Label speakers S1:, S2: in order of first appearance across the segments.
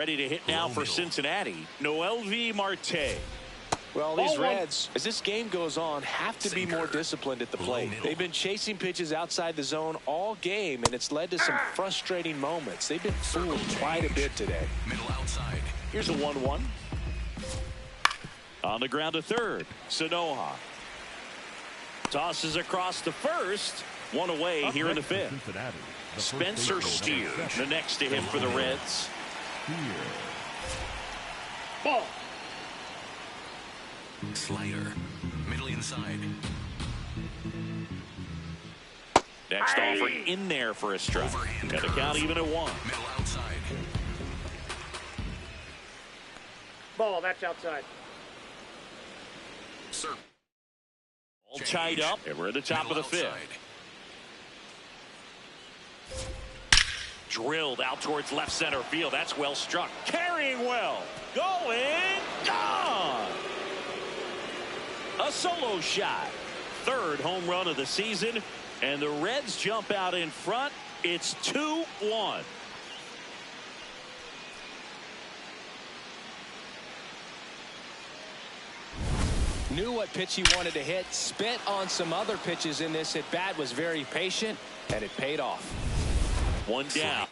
S1: Ready to hit now for Cincinnati, MLB Marte.
S2: Well, these Reds, as this game goes on, have to be more disciplined at the plate. They've been chasing pitches outside the zone all game, and it's led to some frustrating moments. They've been fooled quite a bit today.
S1: Middle outside. Here's a 1-1. On the ground to third, Sanoha. Tosses across to first. One away here in the fifth. Spencer Steer, the next to hit for the Reds.
S3: Ball.
S4: Slider, middle inside.
S1: Next offer in there for a strike. And the count even at 1.
S4: Middle outside.
S3: Ball, that's outside.
S4: Sir.
S1: All tied up, and we're at the top of the fifth. Drilled out towards left center field. That's well struck. Carrying well. Going. Gone. A solo shot. Third home run of the season. And the Reds jump out in front. It's 2-1.
S2: Knew what pitch he wanted to hit. Spent on some other pitches in this at bat. Was very patient, and it paid off.
S1: One down.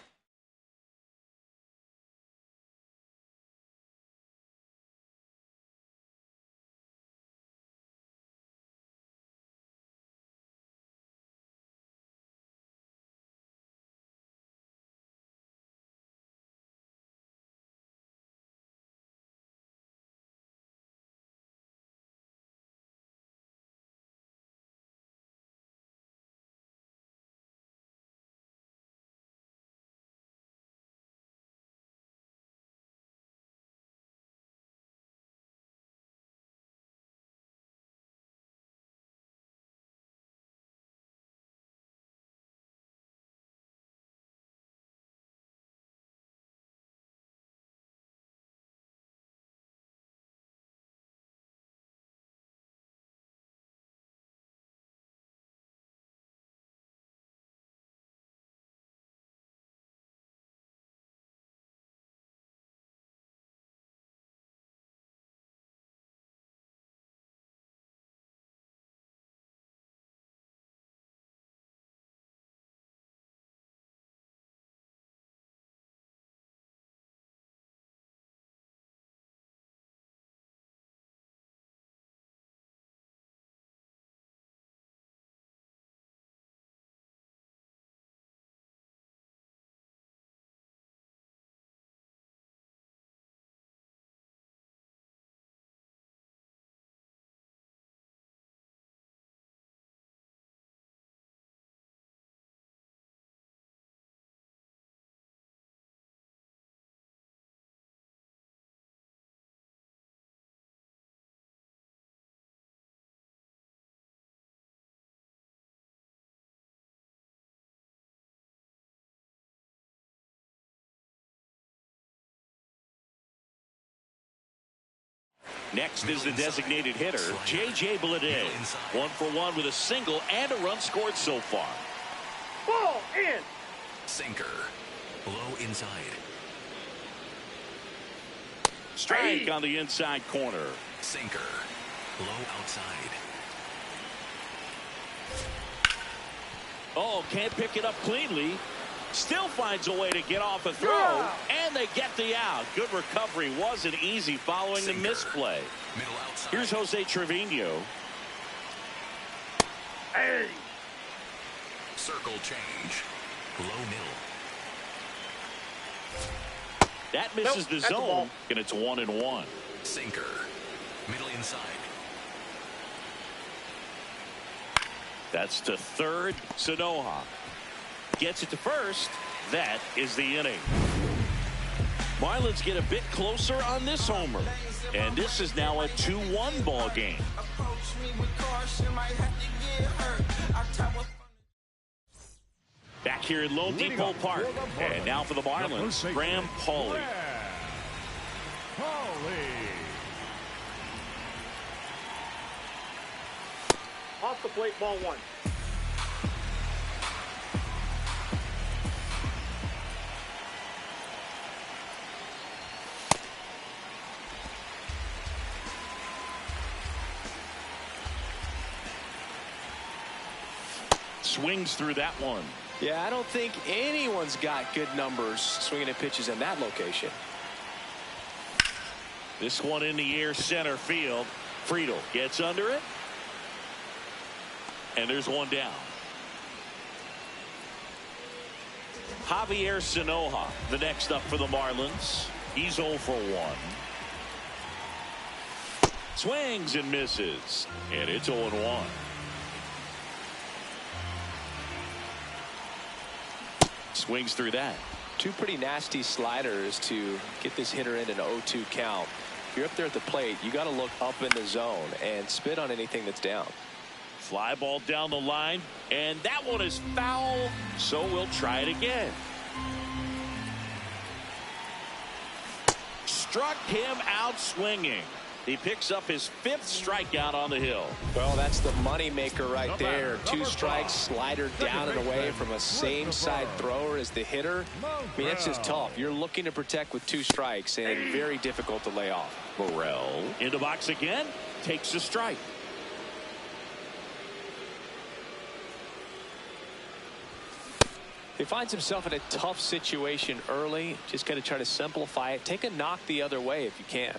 S1: Next is the designated hitter, J.J. Bleday. 1 for 1 with a single and a run scored so far.
S3: Ball in.
S4: Sinker. Low inside.
S1: Strike on the inside corner.
S4: Sinker. Low outside.
S1: Oh, can't pick it up cleanly. Still finds a way to get off a throw, and they get the out. Good recovery. Wasn't easy following the misplay.
S4: Middle outside.
S1: Here's Jose Trevino.
S4: Circle change. Low middle.
S1: That misses the zone, and it's 1-1.
S4: Sinker. Middle inside.
S1: That's to third. Sanoha gets it to first. That is the inning. Marlins get a bit closer on this homer, and this is now a 2-1 ball game. Back here in Lone Depot Park, and now for the Marlins, Graham Pauley.
S3: Off the plate, ball 1.
S1: Swings through that one.
S2: Yeah, I don't think anyone's got good numbers swinging at pitches in that location.
S1: This one in the air, center field. Friedel gets under it. And there's one down. Javier Sanoja, the next up for the Marlins. He's 0 for 1. Swings and misses. And it's 0-1. Swings through that.
S2: Two pretty nasty sliders to get this hitter in an 0-2 count. If you're up there at the plate, you got to look up in the zone and spit on anything that's down.
S1: Fly ball down the line, and that one is foul, so we'll try it again. Struck him out swinging. He picks up his 5th strikeout on the hill.
S2: Well, that's the money maker right there. 2 strikes, slider down and away from a same side thrower as the hitter. I mean, it's just tough. You're looking to protect with 2 strikes and very difficult to lay off.
S1: Morel in the box again, takes a strike.
S2: He finds himself in a tough situation early. Just got to try to simplify it. Take a knock the other way if you can.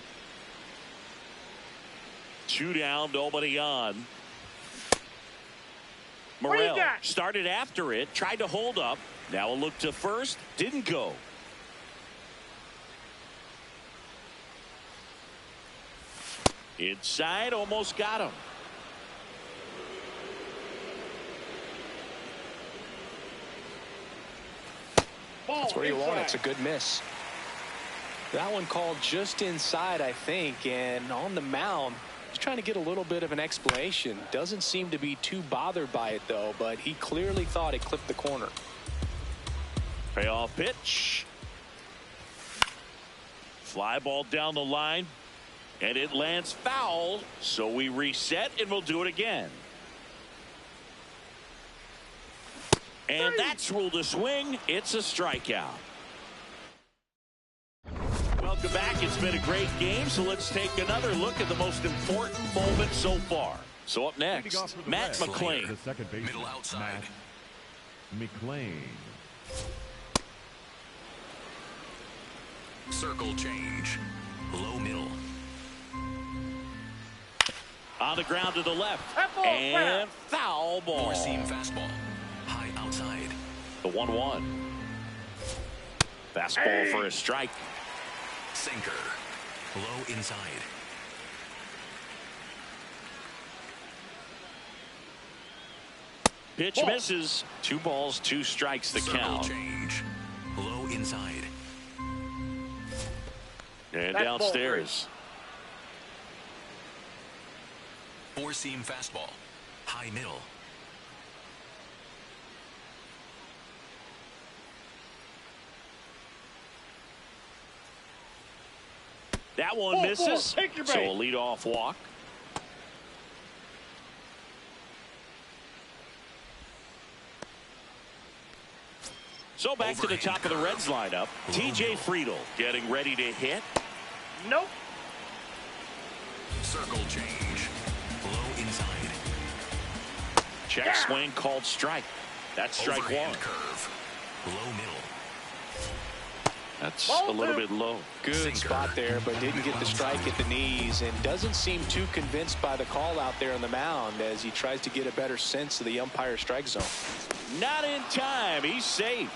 S1: 2 down, nobody on. Morel started after it, tried to hold up. Now a look to first, didn't go. Inside, almost got him.
S2: That's where you want it. It's a good miss. That one called just inside, I think, and on the mound, he's trying to get a little bit of an explanation. Doesn't seem to be too bothered by it, though, but he clearly thought it clipped the corner.
S1: Payoff pitch. Fly ball down the line, and it lands foul, so we reset, and we'll do it again. And that's ruled a swing. It's a strikeout. Welcome back. It's been a great game, so let's take another look at the most important moment so far. So up next, Matt McClain.
S5: The second baseman,
S4: Middle outside.
S5: Matt McClain.
S4: Circle change. Low middle.
S1: On the ground to the left. And foul ball.
S4: 4-seam fastball. High outside.
S1: The 1-1. Fastball for a strike.
S4: Sinker. Low inside.
S1: Pitch misses. 2 balls, 2 strikes the
S4: Circle
S1: count.
S4: change. Low inside.
S1: And downstairs.
S4: 4-seam fastball. High middle.
S1: That one misses. So a leadoff walk. So back to the top of the Reds lineup. TJ Friedel getting ready to hit.
S3: Nope.
S4: Circle change. Low inside.
S1: Check swing called strike. That's strike
S4: Overhand
S1: 1.
S4: curve. Low middle.
S1: That's a little bit low.
S2: Good
S4: Sinker.
S2: spot there, but didn't get the strike at the knees and doesn't seem too convinced by the call out there on the mound as he tries to get a better sense of the umpire strike zone.
S1: Not in time. He's safe.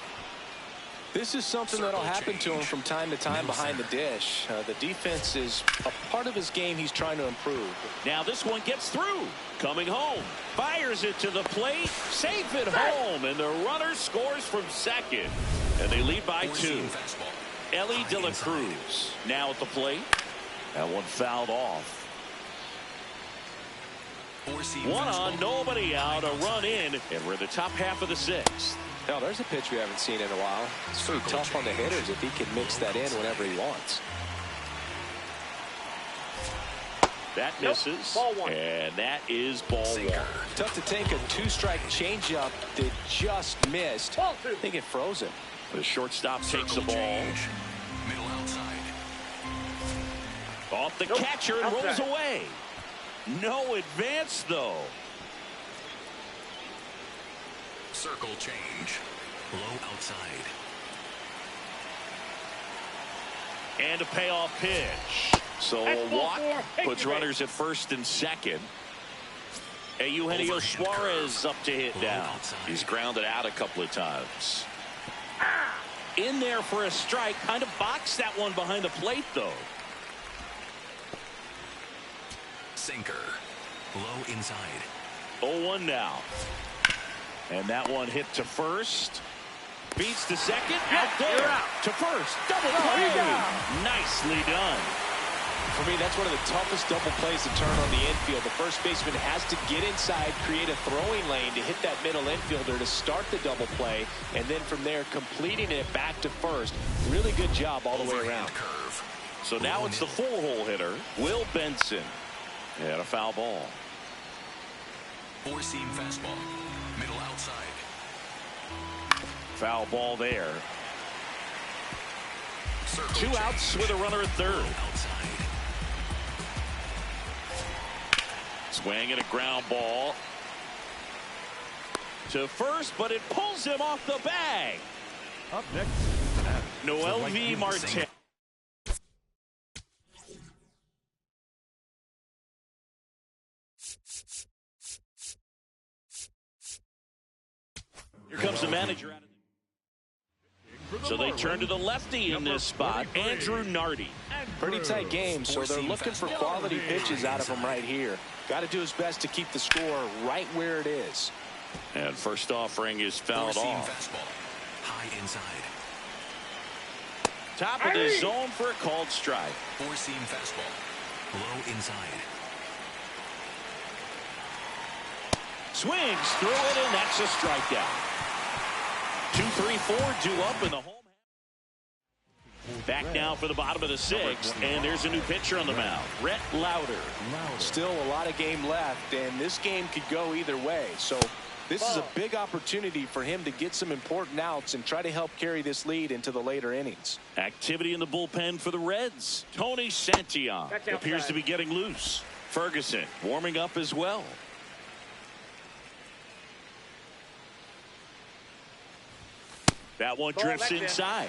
S2: This is something that'll happen to him from time to time behind the dish. The defense is a part of his game he's trying to improve.
S1: Now this one gets through. Coming home. Fires it to the plate. Safe at home. And the runner scores from second. And they lead by 2.
S4: 4-seam fastball.
S1: Ellie De La Cruz now at the plate. That one fouled off.
S4: 4-seam
S1: 1 on,
S4: fastball.
S1: nobody out, a run in, and we're in the top half of the 6th.
S2: Now, there's a pitch we haven't seen in a while. It's pretty tough on the hitters if he can mix that in whenever he wants.
S1: That misses,
S3: Ball 1.
S1: and that is ball 1.
S2: Tough to take a 2-strike changeup that just missed.
S3: Ball 2.
S2: I think it froze him.
S1: The shortstop takes the
S4: Circle
S1: ball
S4: change. Middle outside.
S1: off the catcher and rolls away. No advance, though.
S4: Circle change. Low outside.
S1: And a payoff pitch. So a walk puts runners at first and second. Eugenio Suarez up to hit now. He's grounded out a couple of times. In there for a strike. Kind of boxed that one behind the plate, though.
S4: Sinker. Low inside.
S1: 0-1 now. And that one hit to first. Beats to second. Out there. To first. Double play. Nicely done.
S2: For me, that's one of the toughest double plays to turn on the infield. The first baseman has to get inside, create a throwing lane to hit that middle infielder to start the double play, and then from there completing it back to first. Really good job all the way around.
S4: Curve.
S1: So now it's the four-hole hitter, Will Benson. And a foul ball.
S4: Four-seam fastball. Middle outside.
S1: Foul ball there.
S4: Circle
S1: 2
S4: change.
S1: outs with a runner at third.
S4: Low outside.
S1: Swing and a ground ball to first, but it pulls him off the bag.
S5: Up next,
S1: Noel V. Marte. Here comes the manager out of the... So they turn to the lefty in this spot, Andrew Nardi.
S2: Pretty tight game, so they're looking for quality pitches out of him right here. Got to do his best to keep the score right where it is.
S1: And first offering is fouled
S4: Four-seam
S1: off.
S4: fastball. High inside.
S1: Top of the zone for a called strike.
S4: Four-seam fastball. Low inside.
S1: Swings through it, and that's a strikeout. 2-3-4 due up in the home. Back now for the bottom of the sixth, and there's a new pitcher on the mound, Rhett Lauder.
S2: Still a lot of game left, and this game could go either way. So this is a big opportunity for him to get some important outs and try to help carry this lead into the later innings.
S1: Activity in the bullpen for the Reds. Tony Santillan appears to be getting loose. Ferguson warming up as well. That one drifts inside.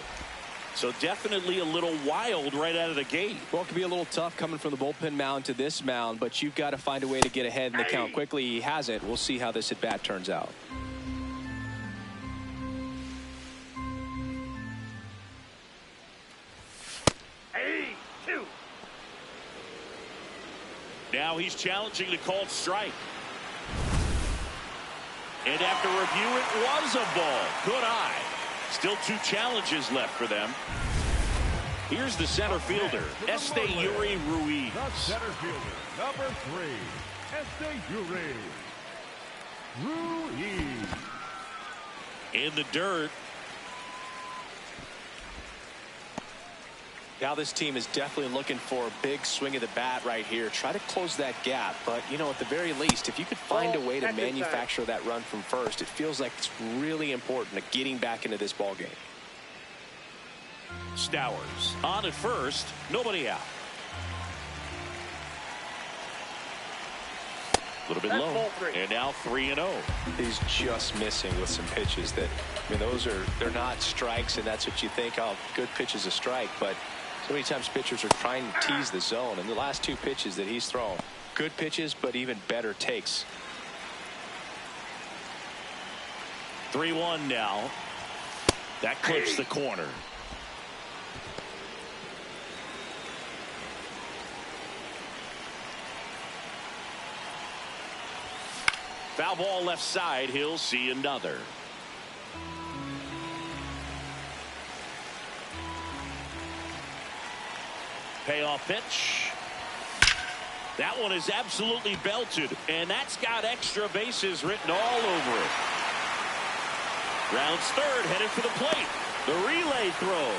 S1: So definitely a little wild right out of the gate.
S2: Well, it could be a little tough coming from the bullpen mound to this mound, but you've got to find a way to get ahead in the count quickly. He hasn't. We'll see how this at bat turns out.
S1: Now he's challenging the called strike. And after review, it was a ball. Good eye. Still 2 challenges left for them. Here's the center fielder, Esteury Ruiz.
S5: the center fielder, number 3, Esteury Ruiz.
S1: In the dirt.
S2: Now this team is definitely looking for a big swing of the bat right here. Try to close that gap, but you know, at the very least, if you could find a way to manufacture that run from first, it feels like it's really important to getting back into this ball game.
S1: Stowers on at first, nobody out. A little bit low, and now 3-0.
S2: He's just missing with some pitches that, I mean, they're not strikes, and that's what you think, oh, good pitch is a strike, but so many times pitchers are trying to tease the zone, and the last 2 pitches that he's thrown, good pitches, but even better takes.
S1: 3-1 now. That clips the corner. Foul ball left side. He'll see another. Payoff pitch. That one is absolutely belted, and that's got extra bases written all over it. Rounds third, headed for the plate. The relay throw.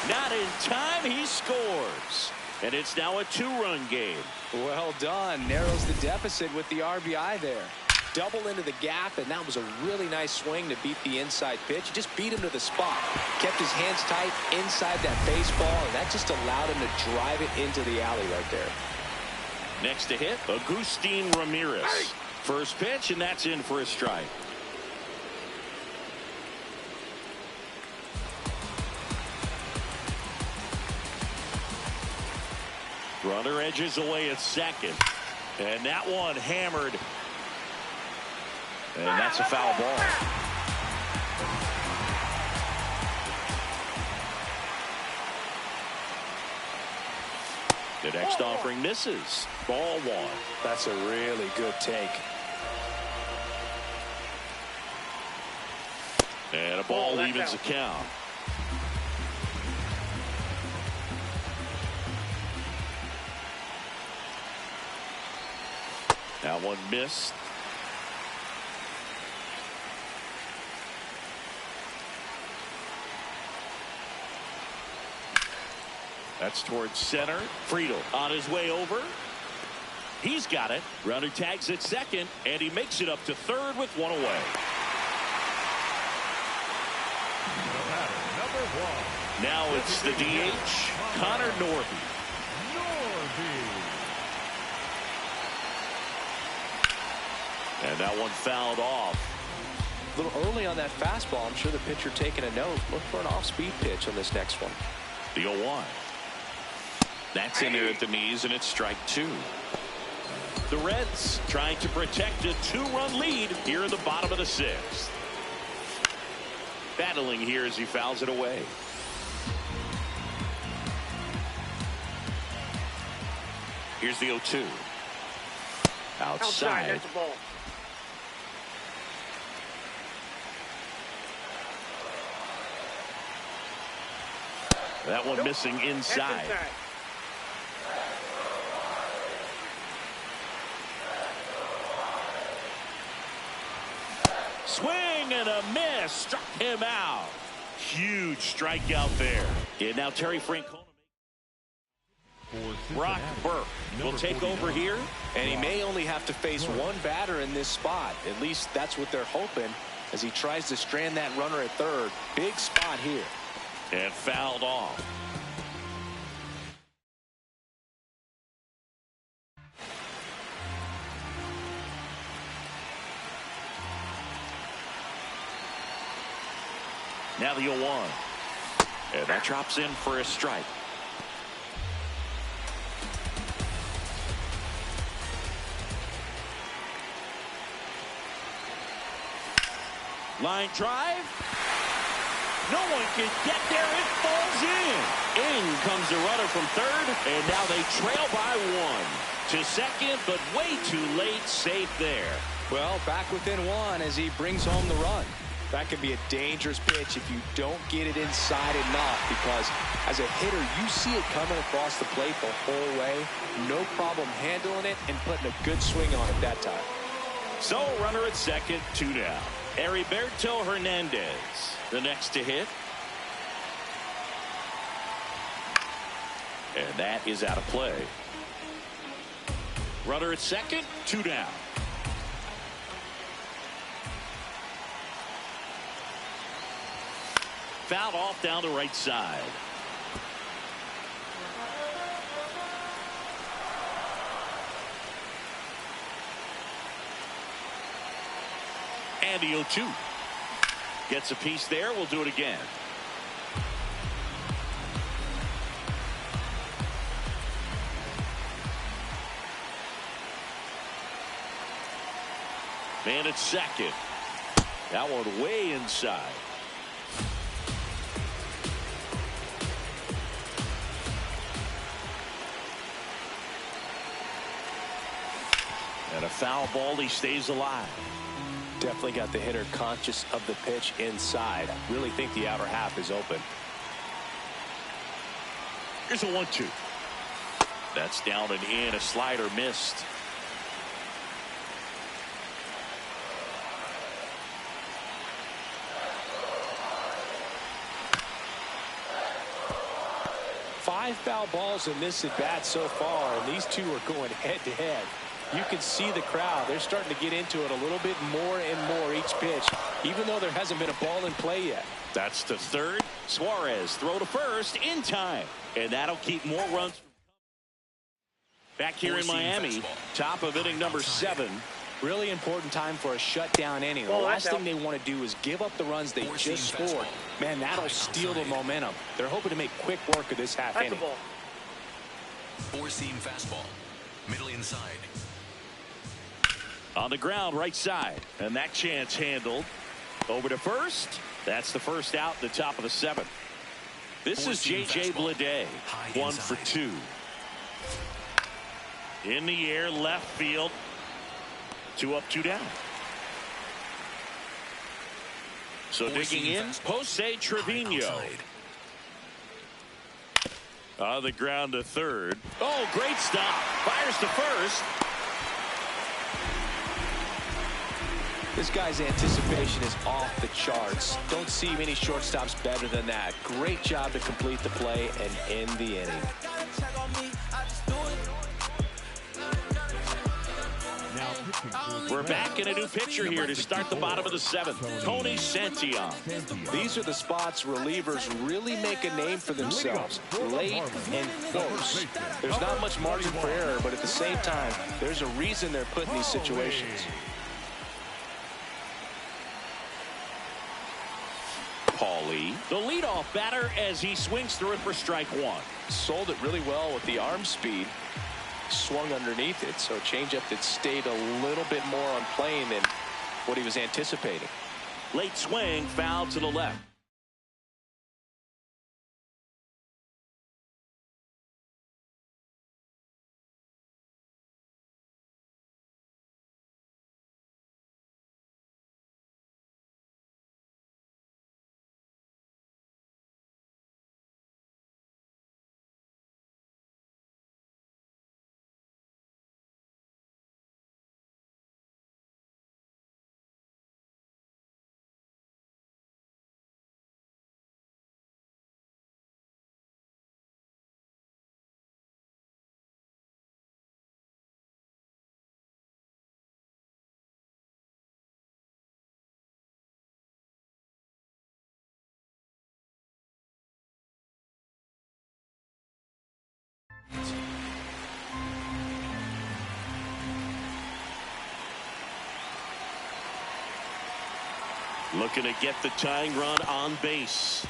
S1: Not in time, he scores. And it's now a 2-run game.
S2: Well done. Narrows the deficit with the RBI there. Double into the gap, and that was a really nice swing to beat the inside pitch. He just beat him to the spot. Kept his hands tight inside that baseball, and that just allowed him to drive it into the alley right there.
S1: Next to hit, Agustin Ramirez. First pitch, and that's in for a strike. Runner edges away at second. And that one hammered. And that's a foul ball. The next offering misses. Ball one.
S2: That's a really good take.
S1: And a ball evens the count. That one missed. That's towards center. Friedel on his way over. He's got it. Runner tags at second, and he makes it up to third with one away.
S5: Number 1.
S1: Now it's the DH, Connor Norby. And that one fouled off.
S2: A little early on that fastball. I'm sure the pitcher taking a note. Look for an off-speed pitch on this next one.
S1: The 0-1. That's in there at the knees, and it's strike two. The Reds trying to protect a 2-run lead here in the bottom of the sixth. Battling here as he fouls it away. Here's the 0-2. Outside.
S3: That's the ball.
S1: That one missing inside. Swing and a miss. Struck him out. Huge strikeout there. And now Terry Francona. Brock Burke will take over here.
S2: And he may only have to face one batter in this spot. At least that's what they're hoping as he tries to strand that runner at third. Big spot here.
S1: And fouled off. Now the 0-1. And that drops in for a strike. Line drive. No one can get there. It falls in. In comes the runner from third. And now they trail by one. To second, but way too late. Safe there.
S2: Well, back within one as he brings home the run. That could be a dangerous pitch if you don't get it inside enough, because as a hitter, you see it coming across the plate the whole way. No problem handling it and putting a good swing on it that time.
S1: So runner at second, 2 down. Heriberto Hernandez, the next to hit. And that is out of play. Runner at second, 2 down. Fouled off down the right side. And the 0-2. Gets a piece there. We'll do it again. Man at second. That one way inside. And a foul ball. He stays alive.
S2: Definitely got the hitter conscious of the pitch inside. I really think the outer half is open.
S1: Here's a 1-2. That's down and in. A slider missed.
S2: Five foul balls in this at bat so far, and these two are going head to head. You can see the crowd. They're starting to get into it a little bit more and more each pitch, even though there hasn't been a ball in play yet.
S1: That's to third. Suarez throw to first in time. And that'll keep more runs. Back here in Miami, top of inning number 7.
S2: Really important time for a shutdown inning. The last thing they want to do is give up the runs they just scored. Man, that'll steal the momentum. They're hoping to make quick work of this half inning.
S4: Four-seam fastball. Middle inside.
S1: On the ground, right side. And that chance handled. Over to first. That's the first out in the top of the seventh. This is J.J. Bleday. 1 for 2. In the air, left field. 2 up, 2 down. So digging in, Jose Trevino. On the ground to third. Oh, great stop. Fires to first.
S2: This guy's anticipation is off the charts. Don't see many shortstops better than that. Great job to complete the play and end the inning.
S1: We're back in a new pitcher here to start the bottom of the seventh. Tony Santillan.
S2: These are the spots relievers really make a name for themselves. Late and close. There's not much margin for error, but at the same time, there's a reason they're put in these situations.
S1: Paulie, the leadoff batter, as he swings through it for strike 1.
S2: Sold it really well with the arm speed. Swung underneath it, so a changeup that stayed a little bit more on plane than what he was anticipating.
S1: Late swing, foul to the left. Looking to get the tying run on base.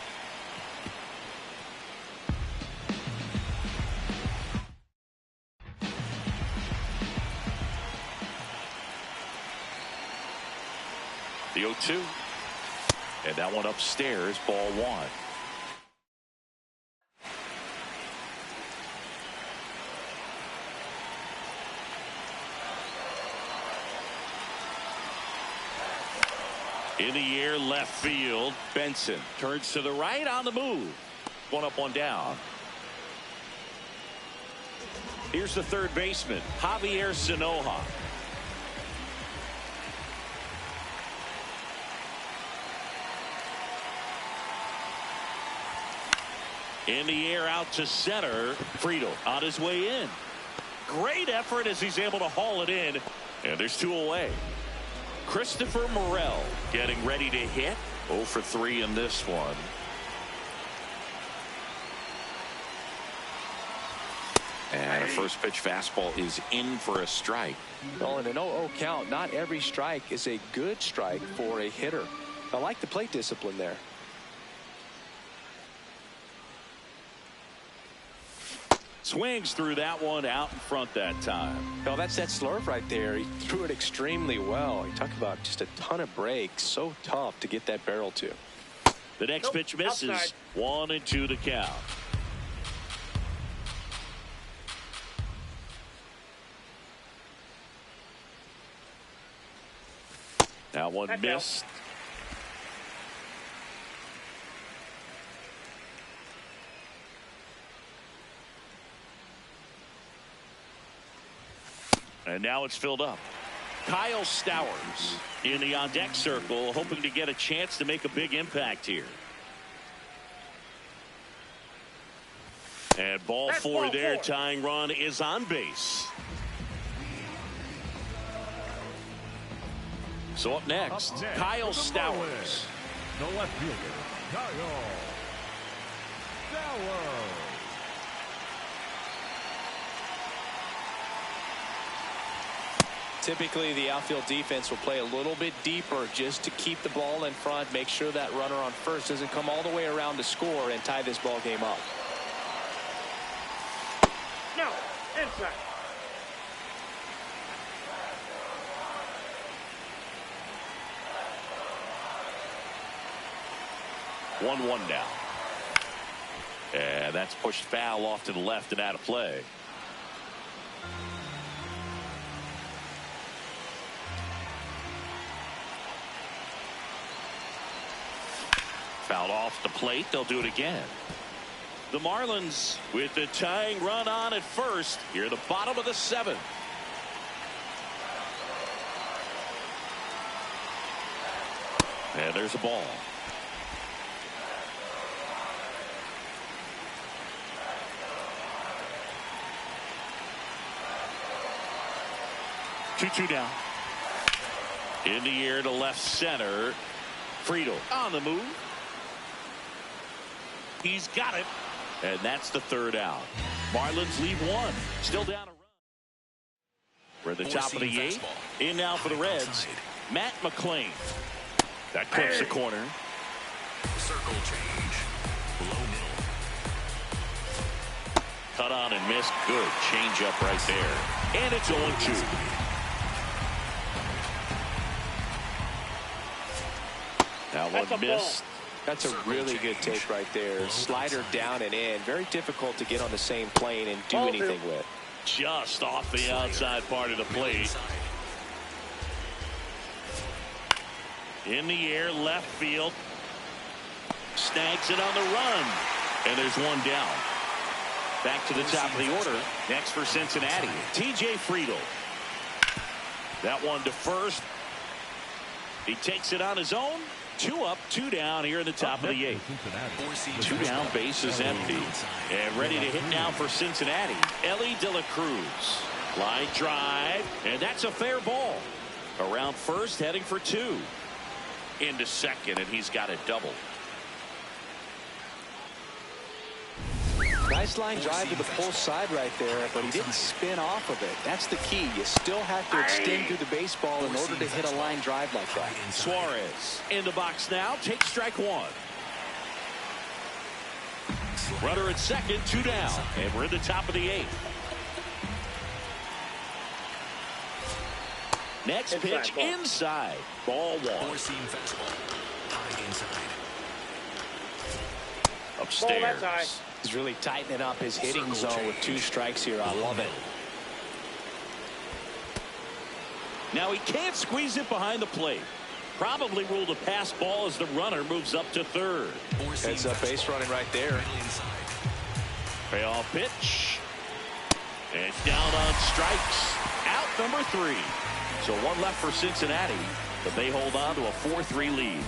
S1: The 0-2. And that one upstairs, ball 1. In the air, left field. Benson turns to the right on the move. 1 up, 1 down. Here's the third baseman, Javier Sinoja. In the air, out to center. Friedel on his way in. Great effort as he's able to haul it in. And there's 2 away. Christopher Morel getting ready to hit. 0 for 3 in this one. And a first pitch fastball is in for a strike.
S2: Well, in an 0-0 count, not every strike is a good strike for a hitter. I like the plate discipline there.
S1: Swings through that one, out in front that time.
S2: Well, that's that slurve right there. He threw it extremely well. You talk about just a ton of breaks. So tough to get that barrel to.
S1: The next pitch misses. Outside. 1-2 the count. That one missed. And now it's filled up. Kyle Stowers in the on-deck circle, hoping to get a chance to make a big impact here. And ball 4 there. Tying run is on base. So up next, Kyle Stowers.
S5: The left fielder, Kyle Stowers.
S2: Typically, the outfield defense will play a little bit deeper just to keep the ball in front, make sure that runner on first doesn't come all the way around to score and tie this ball game up.
S3: No. Inside.
S1: 1-1 now. And that's pushed foul off to the left and out of play. Fouled off the plate. They'll do it again. The Marlins with the tying run on at first here at the bottom of the 7th. And there's a ball. Two down. In the air to left center. Friedel on the move. He's got it. And that's the 3rd out. Marlins leave 1. Still down a run. We're at the top of the 8th. In now for the Reds. Matt McClain. That clips the corner.
S4: Circle change. Low middle.
S1: Cut on and missed. Good change up right there. And it's 0-2. Now one missed.
S2: That's a really good take right there. Slider down and in. Very difficult to get on the same plane and do anything with.
S1: Just off the outside part of the plate. In the air, left field. Snags it on the run. And there's one down. Back to the top of the order. Next for Cincinnati, TJ Friedel. That one to first. He takes it on his own. 2 up, 2 down here in the top of the 8th. 2 down, bases empty. And ready to hit now for Cincinnati. Ellie De La Cruz. Line drive. And that's a fair ball. Around first, heading for 2. Into second, and he's got a double.
S2: Nice line drive to the pull side right there, but he didn't spin off of it. That's the key. You still have to extend through the baseball in order to hit a line drive like that.
S1: Suarez in the box now. Takes strike 1. Runner at second, 2 down. And we're at the top of the 8th. Next pitch inside. Ball 1.
S4: Four-seam fastball. High inside.
S1: Upstairs.
S2: He's really tightening up his hitting zone with 2 strikes here. I love it.
S1: Now he can't squeeze it behind the plate. Probably ruled a pass ball as the runner moves up to 3rd.
S2: Heads up base running right there.
S1: Payoff pitch. And down on strikes. Out number 3. So 1 left for Cincinnati, but they hold on to a 4-3 lead.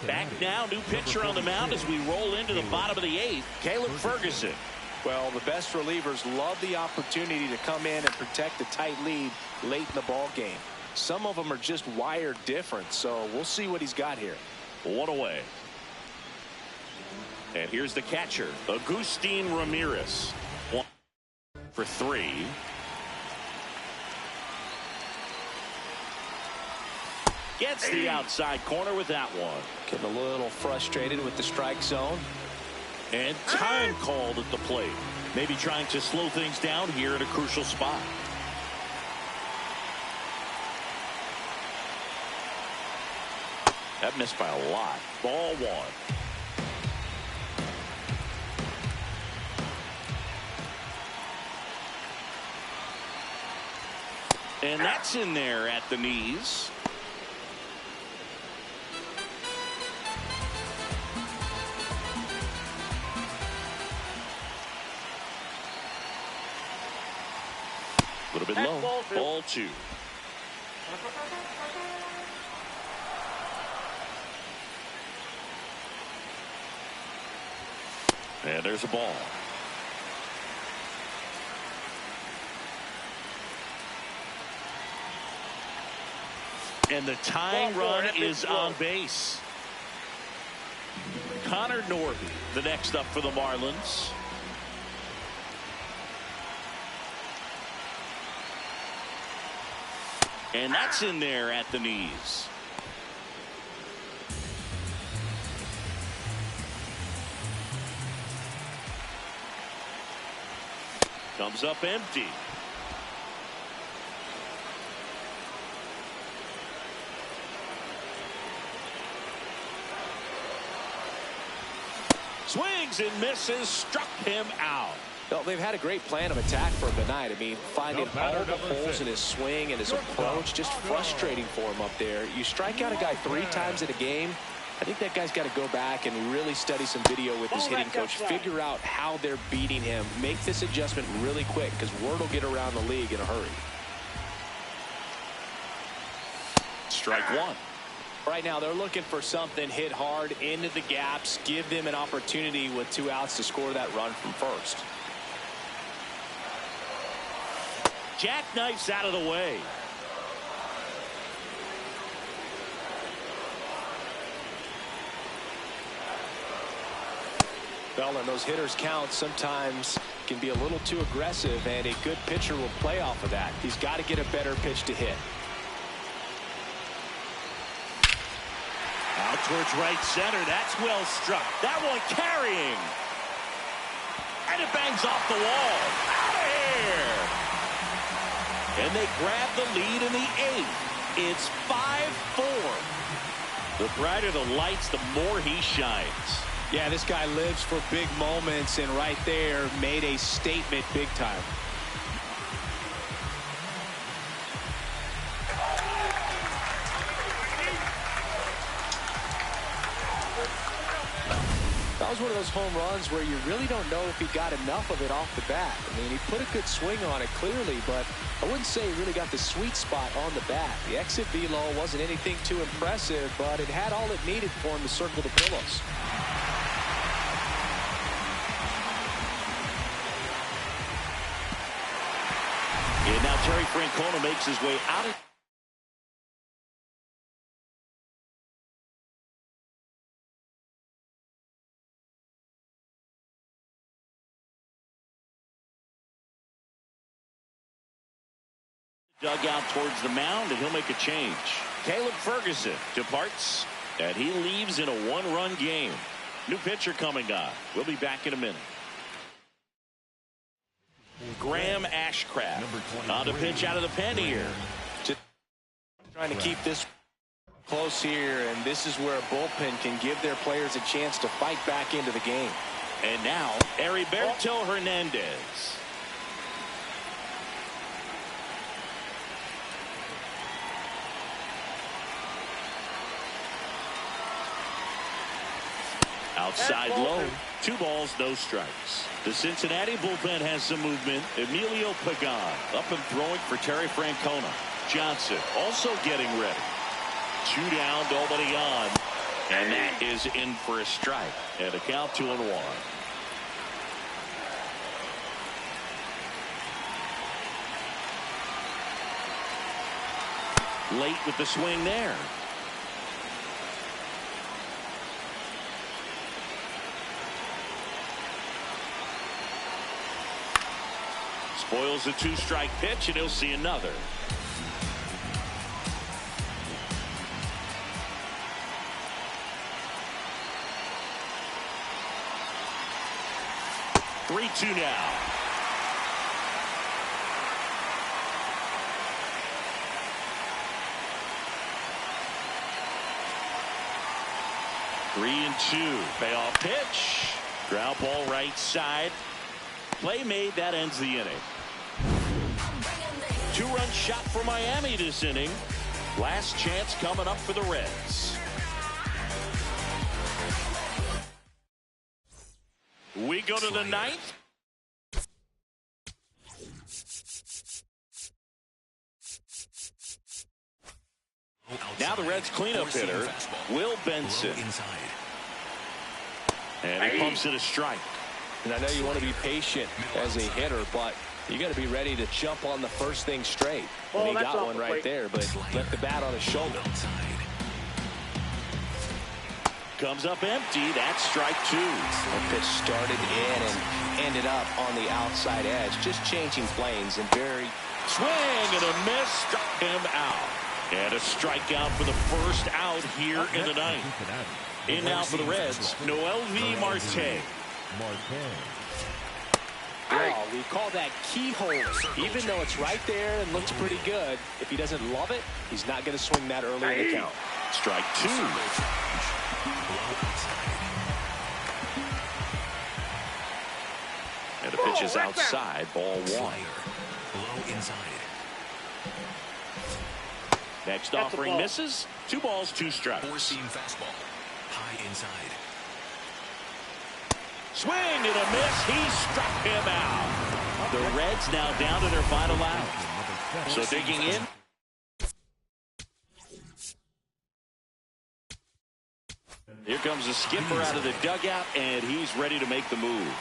S1: Back now, new pitcher on the mound as we roll into the bottom of the 8th, Caleb Ferguson.
S2: Well, the best relievers love the opportunity to come in and protect a tight lead late in the ball game. Some of them are just wired different, so we'll see what he's got here.
S1: 1 away. And here's the catcher, Agustin Ramirez. 1 for 3. Gets the outside corner with that one.
S2: Getting a little frustrated with the strike zone.
S1: And time called at the plate. Maybe trying to slow things down here at a crucial spot. That missed by a lot. Ball 1. And that's in there at the knees. A little bit low. Ball 2. And there's a ball. And the tying run is on base. Connor Norby, the next up for the Marlins. And that's in there at the knees. Comes up empty. Swings and misses, struck him out.
S2: Well, they've had a great plan of attack for him tonight. I mean, finding all the holes in his swing and his approach, just frustrating for him up there. You strike out a guy 3 times in a game, I think that guy's got to go back and really study some video with his hitting coach, figure out how they're beating him, make this adjustment really quick, because word will get around the league in a hurry.
S1: Strike one.
S2: Right now, they're looking for something, hit hard into the gaps, give them an opportunity with 2 outs to score that run from first.
S1: Jackknifes out of the way.
S2: Well, and those hitters count sometimes can be a little too aggressive, and a good pitcher will play off of that. He's got to get a better pitch to hit.
S1: Out towards right center. That's well struck. That one carrying. And it bangs off the wall. Out of here. And they grab the lead in the 8th. It's 5-4. The brighter the lights, the more he shines.
S2: Yeah, this guy lives for big moments, and right there made a statement big time. That was one of those home runs where you really don't know if he got enough of it off the bat. I mean, he put a good swing on it clearly, but I wouldn't say he really got the sweet spot on the bat. The exit velo wasn't anything too impressive, but it had all it needed for him to circle the pillows.
S1: And now Terry Francona makes his way out of dugout towards the mound, and he'll make a change. Caleb Ferguson departs, and he leaves in a 1-run game. New pitcher coming on. We'll be back in a minute. Graham Ashcraft on the pitch out of the pen here.
S2: Just trying to keep this close here, and this is where a bullpen can give their players a chance to fight back into the game.
S1: And now, Heriberto Hernandez. Outside low. 2 balls, no strikes. The Cincinnati bullpen has some movement. Emilio Pagan up and throwing for Terry Francona. Johnson also getting ready. 2 down, nobody on. And that is in for a strike. And a count 2-1. Late with the swing there. Spoils a 2-strike pitch, and he'll see another. Three-2 now. Three and 2. Payoff pitch. Ground ball right side. Play made. That ends the inning. 2-run shot for Miami this inning. Last chance coming up for the Reds. We go to the 9th. Now the Reds cleanup hitter, Will Benson. And he pumps it a strike.
S2: And I know you want to be patient as a hitter, but you got to be ready to jump on the first thing straight. And he got one right there, but left the bat on his shoulder.
S1: Comes up empty. That's strike 2.
S2: The pitch started in and ended up on the outside edge, just changing planes and very
S1: swing and a miss, struck him out. And a strikeout for the first out here in the 9th. In now for the Reds, Noel V. Marte.
S5: Marte.
S2: Well, We call that keyhole. Even though it's right there and looks pretty good, if he doesn't love it, he's not going to swing that early in the count.
S1: Strike two. And the pitch is outside. Ball one.
S4: Low inside.
S1: Next offering misses. 2 balls, 2 strikes.
S4: Four-seam fastball. High inside.
S1: Swing and a miss. He struck him out. The Reds now down to their final out. So digging in. Here comes the skipper out of the dugout, and he's ready to make the move.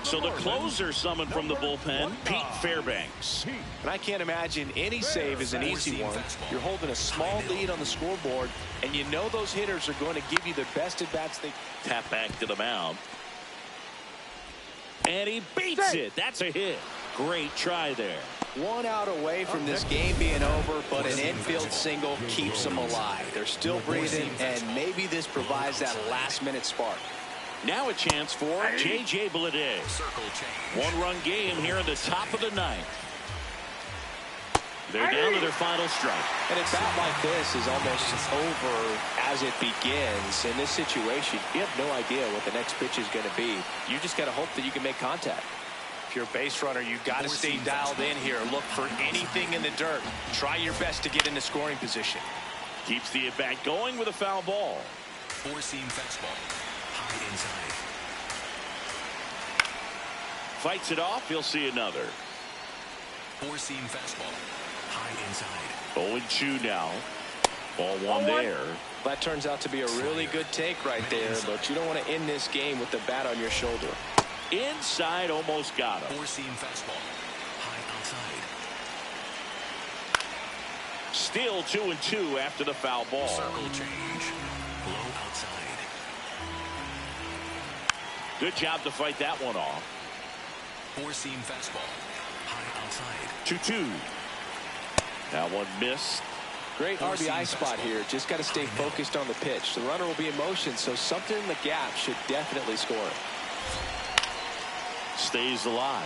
S1: So the closer summoned from the bullpen, Pete Fairbanks.
S2: And I can't imagine any save is an easy one. You're holding a small lead on the scoreboard, and you know those hitters are going to give you the best at-bats they
S1: tap back to the mound. And he beats it. That's a hit. Great try there.
S2: 1 out away from this game being over, but an infield single keeps them alive. They're still breathing, and maybe this provides that last-minute spark.
S1: Now a chance for J.J. Bleday. 1-run game here in the top of the 9th. They're down to their final strike.
S2: And a bat like this is almost over as it begins. In this situation, you have no idea what the next pitch is going to be. You just got to hope that you can make contact. If you're a base runner, you've got to stay dialed in here. Look for anything in the dirt. Try your best to get into scoring position.
S1: Keeps the at-bat going with a foul ball.
S4: Four-seam fastball. High inside.
S1: Fights it off. He'll see another.
S4: Four-seam fastball. High inside.
S1: 0-2 now. Ball one there.
S2: That turns out to be a really good take right there, but you don't want to end this game with the bat on your shoulder.
S1: Inside, almost got him.
S4: Four-seam fastball. High outside.
S1: Still 2-2 after the foul ball.
S4: Circle change. Low outside.
S1: Good job to fight that one off.
S4: Four-seam fastball. High outside.
S1: 2-2. That one missed.
S2: Great RBI spot here. Just got to stay focused on the pitch. The runner will be in motion, so something in the gap should definitely score it.
S1: Stays alive.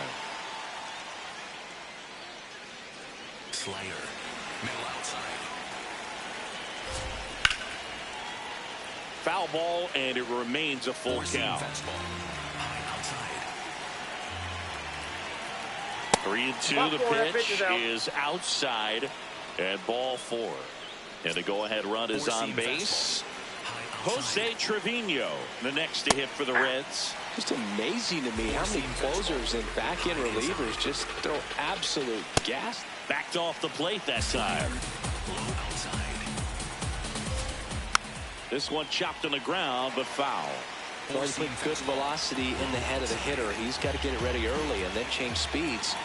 S4: Slayer. Middle outside.
S1: Foul ball, and it remains a full count.
S4: Fastball. High outside.
S1: 3-2. The pitch is outside, and ball 4. And the go-ahead run is on base. Jose Trevino, the next to hit for the Reds.
S2: Just amazing to me how many closers and back-end relievers just throw absolute gas.
S1: Backed off the plate that time.
S4: Low outside.
S1: This one chopped on the ground, but foul.
S2: Well, he put good velocity in the head of the hitter. He's got to get it ready early and then change speeds.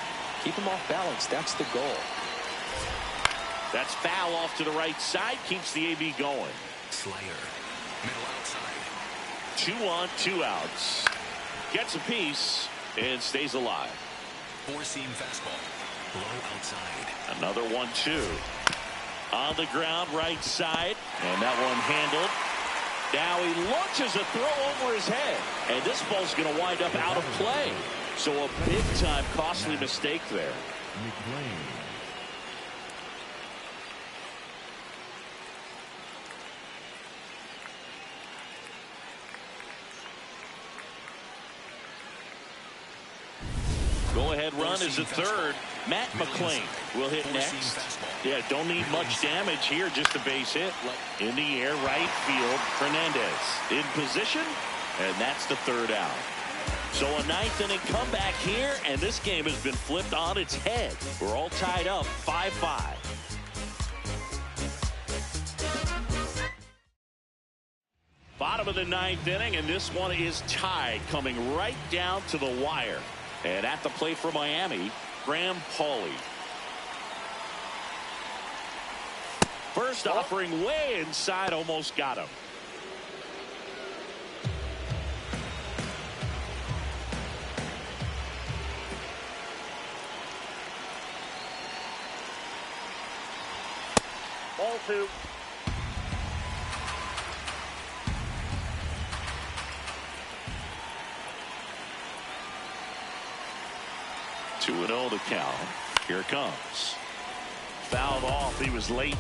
S2: Keep him off balance. That's the goal.
S1: That's foul off to the right side. Keeps the AB going.
S4: Slayer. Middle outside.
S1: 2 on, 2 outs. Gets a piece and stays alive.
S4: Four-seam fastball. Low outside.
S1: Another 1-2. On the ground, right side. And that one handled. Now he launches a throw over his head. And this ball's going to wind up out of play. So a big-time costly mistake there. Go-ahead run is at third. Matt McClain will hit next. Yeah, don't need much damage here, just a base hit. In the air, right field, Fernandez in position, and that's the 3rd out. So a 9th inning comeback here, and this game has been flipped on its head. We're all tied up 5-5. Bottom of the 9th inning, and this one is tied, coming right down to the wire. And at the plate for Miami, Graham Pauley. First offering way inside, almost got him.
S3: Ball 2.
S1: Two and 0 the count. Here it comes. Fouled off. He was late.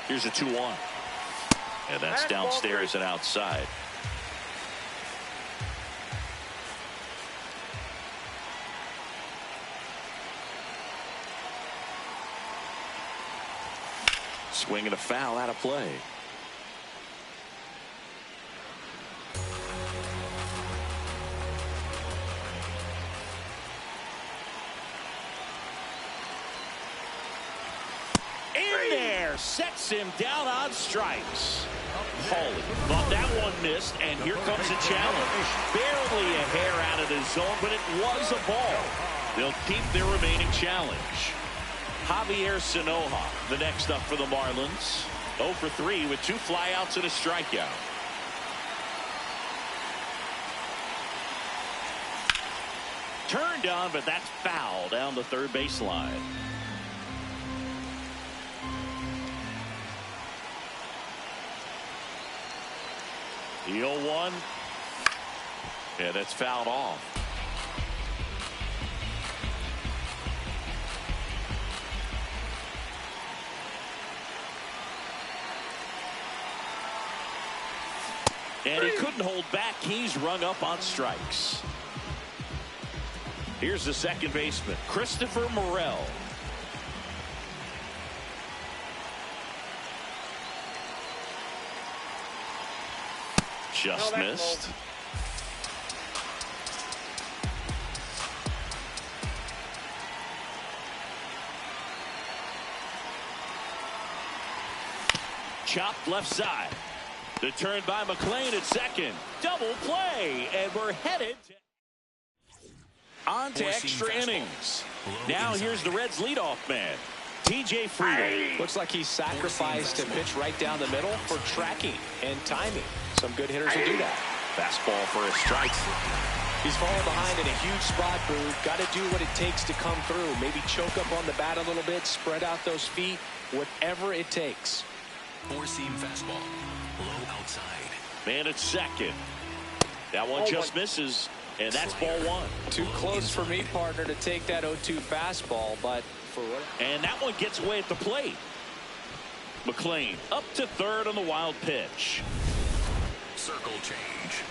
S1: Here's a 2-1. And that's downstairs and outside. Swing and a foul out of play. In there, sets him down on strikes. Hawley thought that one missed, and here comes a challenge. Barely a hair out of the zone, but it was a ball. They'll keep their remaining challenge. Javier Sanoja, the next up for the Marlins. 0 for 3 with 2 flyouts and a strikeout. Turned on, but that's foul down the third baseline. The 0-1. Yeah, that's fouled off. And he couldn't hold back. He's rung up on strikes. Here's the second baseman, Christopher Morel. Just missed. Chopped left side. The turn by McLean at second. Double play, and we're headed on to extra innings. Now here's the Reds' leadoff man, TJ Friedl.
S2: Looks like he sacrificed a pitch right down the middle for tracking and timing. Some good hitters will do that.
S1: Fastball for a strike.
S2: He's falling behind in a huge spot, Boo. Got to do what it takes to come through. Maybe choke up on the bat a little bit, spread out those feet, whatever it takes.
S4: Four-seam fastball. Low outside.
S1: Man at second. That one just misses, and that's ball 1.
S2: Too close for me, partner, to take that 0-2 fastball, but for what?
S1: And that one gets away at the plate. McLean up to third on the wild pitch.
S4: Circle change.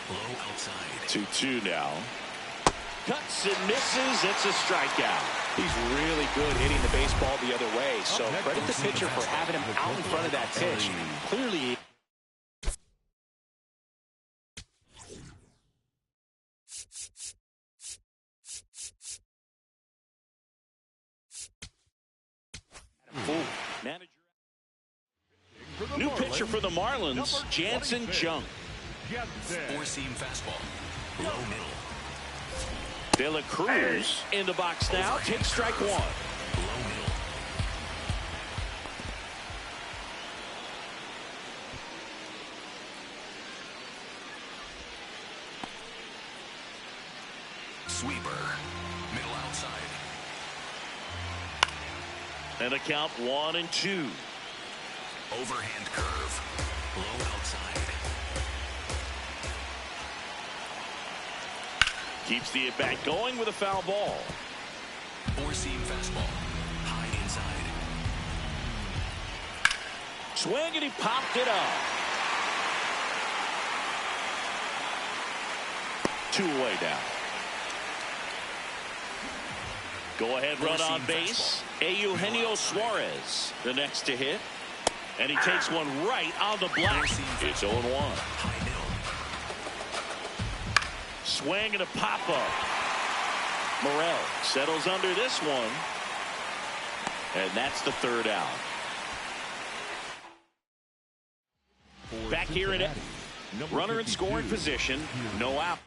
S4: Low outside.
S1: 2-2 now. Cuts and misses. It's a strikeout.
S2: He's really good hitting the baseball the other way, so credit the pitcher for having him out in front of that pitch. Clearly.
S1: New pitcher for the Marlins, Jansen Junk.
S4: Four-seam fastball. Low middle.
S1: De La Cruz in the box now. Takes strike 1.
S4: Low middle. Sweeper. Middle outside.
S1: And a count 1-2.
S4: Overhand curve. Low outside.
S1: Keeps the at-bat going with a foul ball.
S4: Four-seam fastball. High inside.
S1: Swing, and he popped it up. 2 away now. Go ahead run on base. Eugenio Suarez, the next to hit. And he takes one right on the block. It's 0-1.
S4: High middle.
S1: Swing and a pop-up. Morel settles under this one. And that's the third out. Back here in it. Runner in scoring position. No out.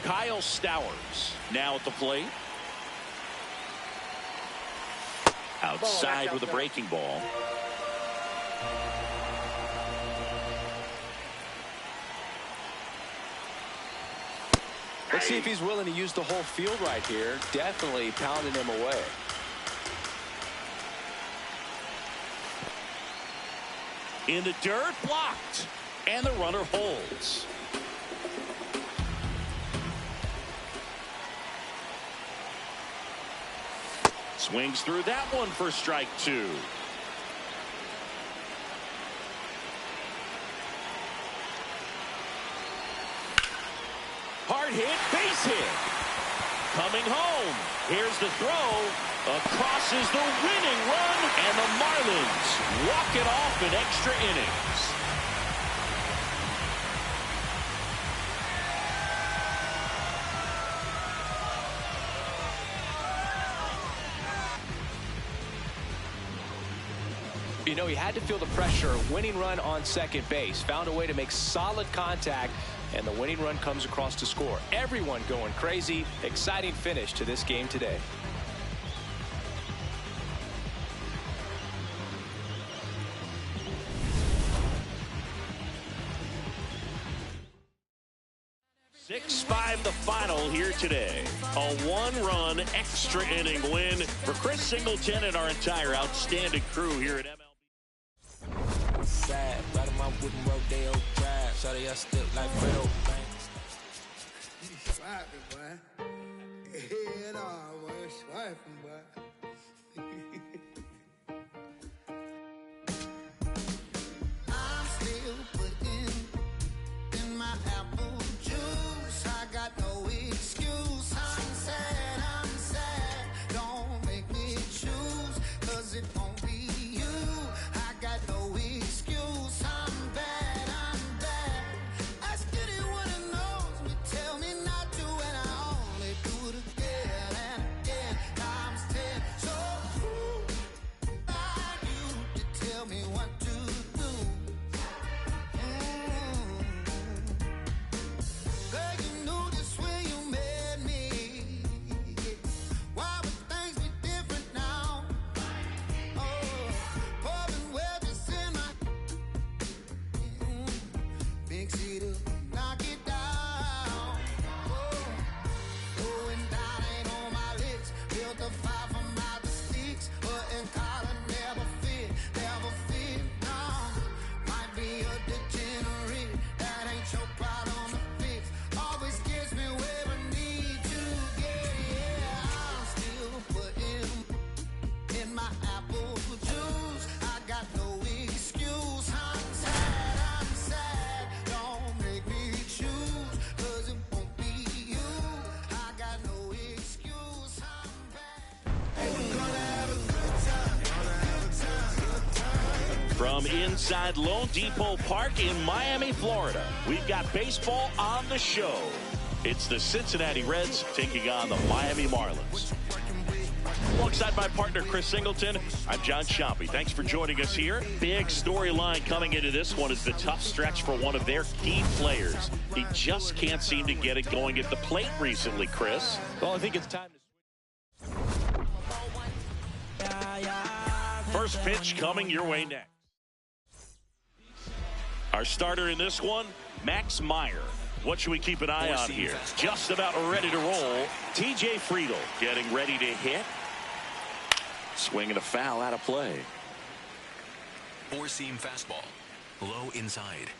S1: Kyle Stowers now at the plate. Outside with a breaking ball.
S2: Let's see if he's willing to use the whole field right here. Definitely pounding him away.
S1: In the dirt, blocked. And the runner holds. Swings through that one for strike 2. Hard hit, base hit. Coming home. Here's the throw. Across is the winning run. And the Marlins walk it off in extra innings.
S2: You know, he had to feel the pressure. Winning run on second base. Found a way to make solid contact. And the winning run comes across to score. Everyone going crazy. Exciting finish to this game today.
S1: Six-5 the final here today. A one-run extra inning win for Chris Singleton and our entire outstanding crew here at MLB.
S6: Sad, riding my wooden rodeo ride. Shawty, I stick like Fredo.
S7: Swiping, boy. Head on, boy. Swiping, boy. I'm still putting in my apple juice. I got no excuse. I'm sad. Don't make me choose, 'cause it won't be you. I got no excuse. I'm bad. Ask anyone who knows me, tell me not to, and I only do it again and again, times 10. So who are you to tell me what to do? Girl, you knew this when you met me. Why would things be different now? Oh, pouring wedges in my big city, knock it down. Going down ain't on my list. Built a fire from out the sticks, but in collar never fit, no. Might be a degenerate, that ain't your problem to fix. Always gives me where I need to get. Yeah, I'm still putting in my apple juice. I got no excuse. I'm sad. Don't make me choose, 'cause it won't be you. I got no excuse. I'm bad. Hey, we're gonna have a good time.
S1: From inside Lone Depot Park in Miami, Florida, we've got baseball on the show. It's the Cincinnati Reds taking on the Miami Marlins. Alongside my partner, Chris Singleton, I'm John Chompy. Thanks for joining us here. Big storyline coming into this one is the tough stretch for one of their key players. He just can't seem to get it going at the plate recently, Chris.
S2: Well, I think it's time to
S1: First pitch coming your way next. Our starter in this one, Max Meyer. What should we keep an eye on here? Just about ready to roll. TJ Friedl getting ready to hit. Swinging a foul out of play.
S4: Four-seam fastball. Low inside.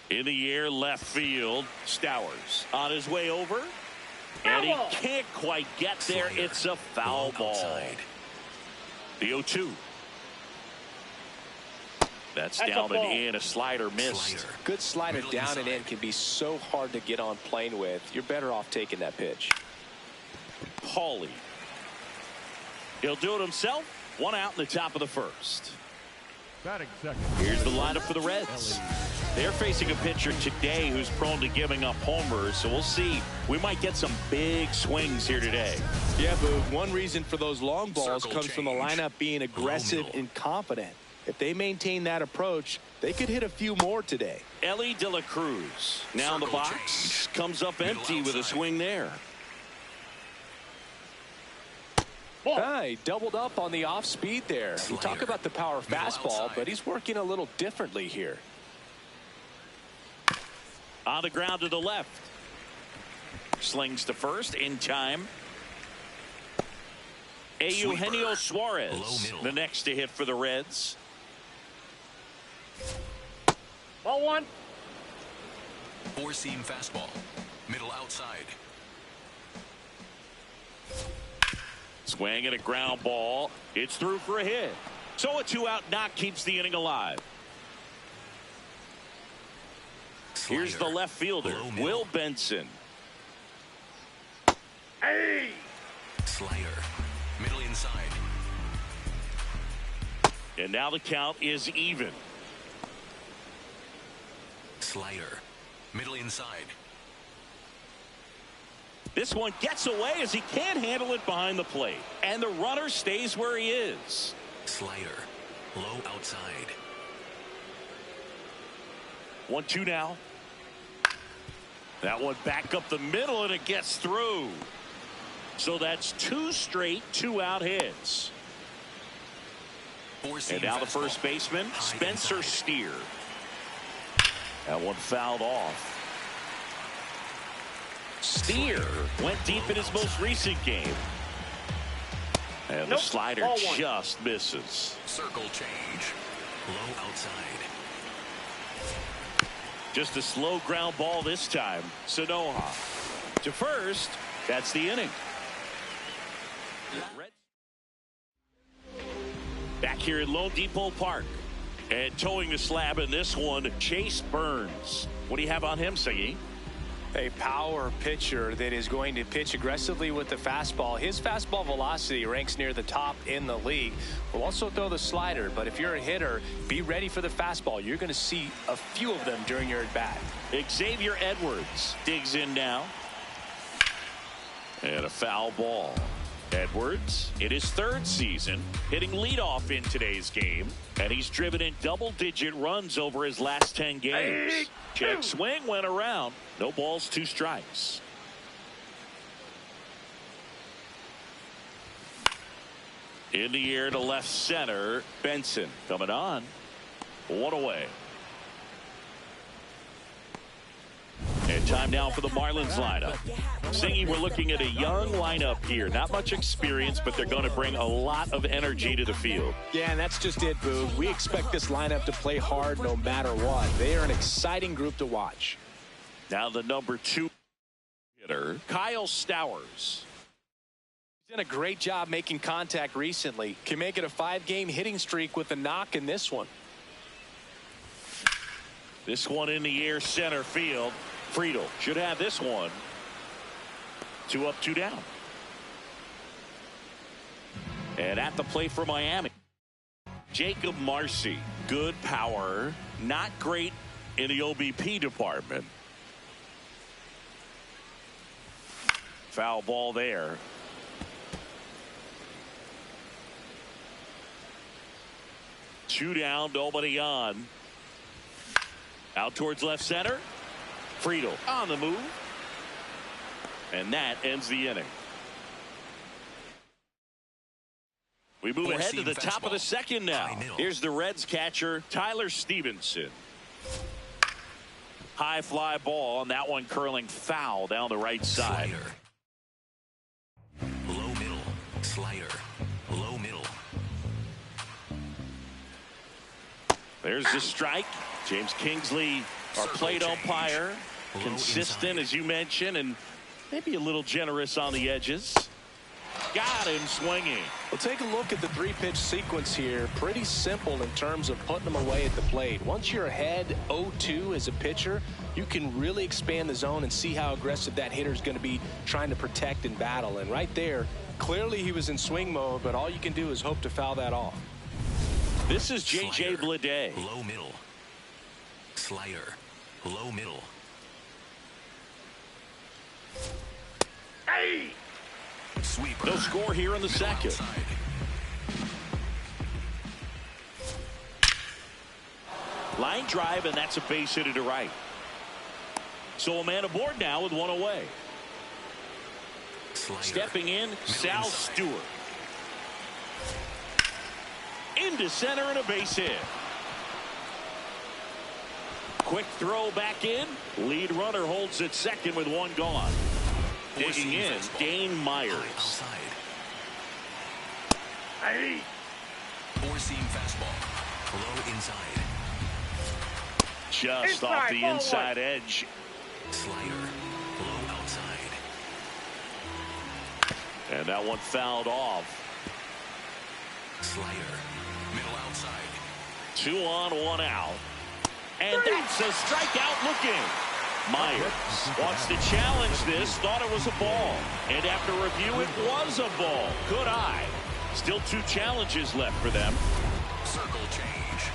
S1: In the air, left field. Stowers on his way over. And he can't quite get there. It's a foul ball. The 0-2. That's down and in. A slider missed.
S2: Good slider down and in can be so hard to get on plane with. You're better off taking that pitch.
S1: Paulie. He'll do it himself. One out in the top of the first.
S5: Batting second.
S1: Here's the lineup for the Reds. They're facing a pitcher today who's prone to giving up homers, so we'll see. We might get some big swings here today.
S2: Yeah, but one reason for those long balls comes from the lineup being aggressive and confident. If they maintain that approach, they could hit a few more today.
S1: Ellie De La Cruz now in the box. Comes up empty with a swing there.
S2: He doubled up on the off speed there. You talk about the power fastball, but he's working a little differently here.
S1: On the ground to the left. Slings to first in time. Eugenio Suarez, the next to hit for the Reds.
S3: Ball one.
S4: Four-seam fastball. Middle outside.
S1: Swing and a ground ball. It's through for a hit. So a 2-out knock keeps the inning alive. Here's the left fielder, Will Benson.
S3: Hey!
S4: Slider. Middle inside.
S1: And now the count is even.
S4: Slider. Middle inside.
S1: This one gets away as he can't handle it behind the plate. And the runner stays where he is.
S4: Slider. Low outside.
S1: 1-2 now. That one back up the middle, and it gets through. So that's 2 straight 2-out hits. And now the first baseman, Spencer Steer. That one fouled off. Steer went deep in his most recent game. And the slider just misses.
S4: Circle change. Low outside.
S1: Just a slow ground ball this time. Sanoha to first. That's the inning. Back here at Lone Depot Park. And towing the slab in this one, Chase Burns. What do you have on him, Siggy?
S2: A power pitcher that is going to pitch aggressively with the fastball. His fastball velocity ranks near the top in the league. Will also throw the slider, but if you're a hitter, be ready for the fastball. You're going to see a few of them during your at-bat.
S1: Xavier Edwards digs in now. And a foul ball. Edwards in his 3rd season hitting leadoff in today's game, and he's driven in double-digit runs over his last 10 games. Check swing went around. No balls, 2 strikes. In the air to left center, Benson coming on. 1 away. And time now for the Marlins lineup. Singy, we're looking at a young lineup here. Not much experience, but they're going to bring a lot of energy to the field.
S2: Yeah, and that's just it, Boog. We expect this lineup to play hard no matter what. They are an exciting group to watch.
S1: Now the number 2 hitter, Kyle Stowers.
S2: He's done a great job making contact recently. Can make it a 5-game hitting streak with a knock in this one.
S1: This one in the air center field. Friedel should have this one. 2 up, 2 down. And at the plate for Miami, Jacob Marcy. Good power, not great in the OBP department. Foul ball there. Two down, nobody on. Out towards left center. Friedel on the move. And that ends the inning. We move ahead to the top of the second now. Here's the Reds catcher, Tyler Stevenson. High fly ball, and that one curling foul down the right side.
S4: Slider. Low middle. Slider. Low middle.
S1: There's the strike. James Kingsley, our plate umpire. Consistent, as you mentioned, and maybe a little generous on the edges. Got him swinging.
S2: Well, take a look at the 3-pitch sequence here. Pretty simple in terms of putting them away at the plate. Once you're ahead 0-2 as a pitcher, you can really expand the zone and see how aggressive that hitter is going to be trying to protect and battle. And right there, clearly he was in swing mode, but all you can do is hope to foul that off.
S1: This is J.J. Bleday.
S4: Low middle. Slider. Low middle.
S3: Hey!
S1: No score here in the second. Line drive, and that's a base hit to right. So a man aboard now with one away.
S4: Slider.
S1: Stepping in, Sal Stewart. Into center and a base hit. Quick throw back in. Lead runner holds at second with one gone. Digging in, Dane Myers.
S4: Outside.
S3: Hey.
S4: Four-seam fastball. Low inside.
S1: Just
S3: Inside,
S1: off the
S3: ball
S1: inside
S3: one.
S1: edge.
S4: Slider. Low outside.
S1: And that one fouled off.
S4: Slider. Middle outside.
S1: 2 on, 1 out. And that's a strikeout looking. Myers wants to challenge this, thought it was a ball. And after review, it was a ball. Good eye. Still 2 challenges left for them.
S4: Circle change.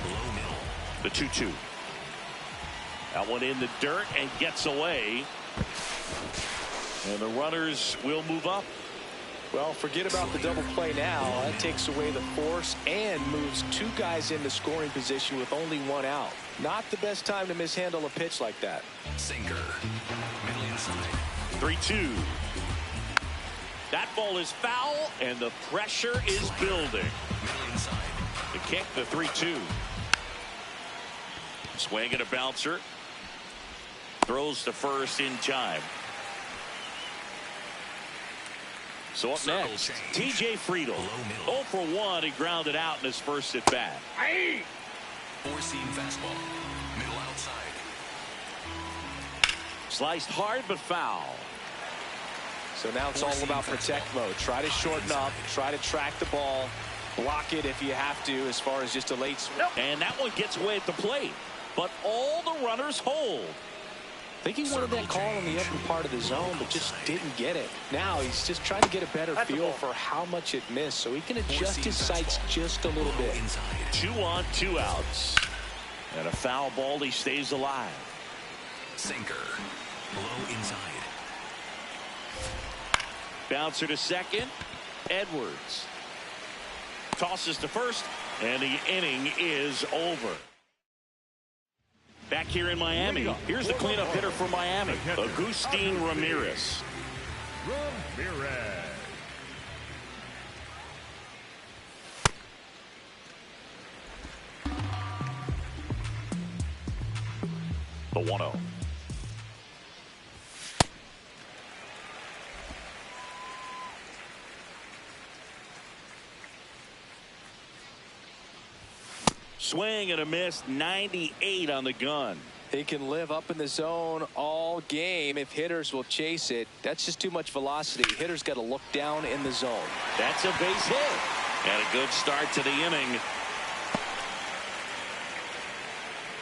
S4: Low middle.
S1: The 2-2. That one in the dirt and gets away. And the runners will move up.
S2: Well, forget about the double play now. That takes away the force and moves 2 guys into scoring position with only 1 out. Not the best time to mishandle a pitch like that.
S4: Sinker. Middle inside.
S1: 3-2. That ball is foul, and the pressure is building.
S4: Middle inside.
S1: The kick, the 3-2. Swing and a bouncer. Throws to first in time. So up next, TJ Friedl. 0 for 1. He grounded out in his first at bat.
S3: Hey.
S4: Four-seam fastball. Middle outside.
S1: Sliced hard but foul.
S2: So now it's all about protect mode. Try to shorten up, try to track the ball, block it if you have to as far as just a late swing.
S1: And that one gets away at the plate. But all the runners hold.
S2: I think he wanted that call in the upper part of the zone, but just didn't get it. Now he's just trying to get a better feel for how much it missed, so he can adjust his sights just a little bit.
S1: 2 on, 2 outs. And a foul ball, he stays alive.
S4: Sinker. Low inside.
S1: Bouncer to second. Edwards tosses to first, and the inning is over. Back here in Miami, here's the cleanup hitter for Miami, Agustin Ramirez.
S5: Ramirez.
S1: The 1-0. Swing and a miss, 98 on the gun.
S2: He can live up in the zone all game if hitters will chase it. That's just too much velocity. Hitters got to look down in the zone.
S1: That's a base hit. And a good start to the inning.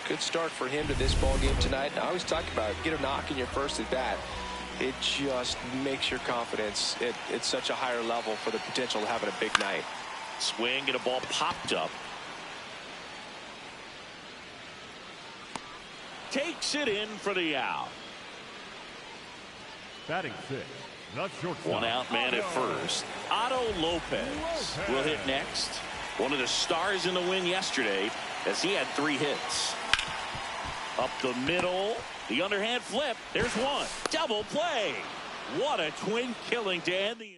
S2: Good start for him to this ball game tonight. I always talk about it. Get a knock in your first at bat. It just makes your confidence at such a higher level for the potential of having a big night.
S1: Swing and a ball popped up. Takes it in for the out.
S5: Batting 6. Not shortstop.
S1: 1 out man at first. Otto Lopez will hit next. One of the stars in the win yesterday as he had 3 hits. Up the middle. The underhand flip. There's one. Double play. What a twin killing to end the inning.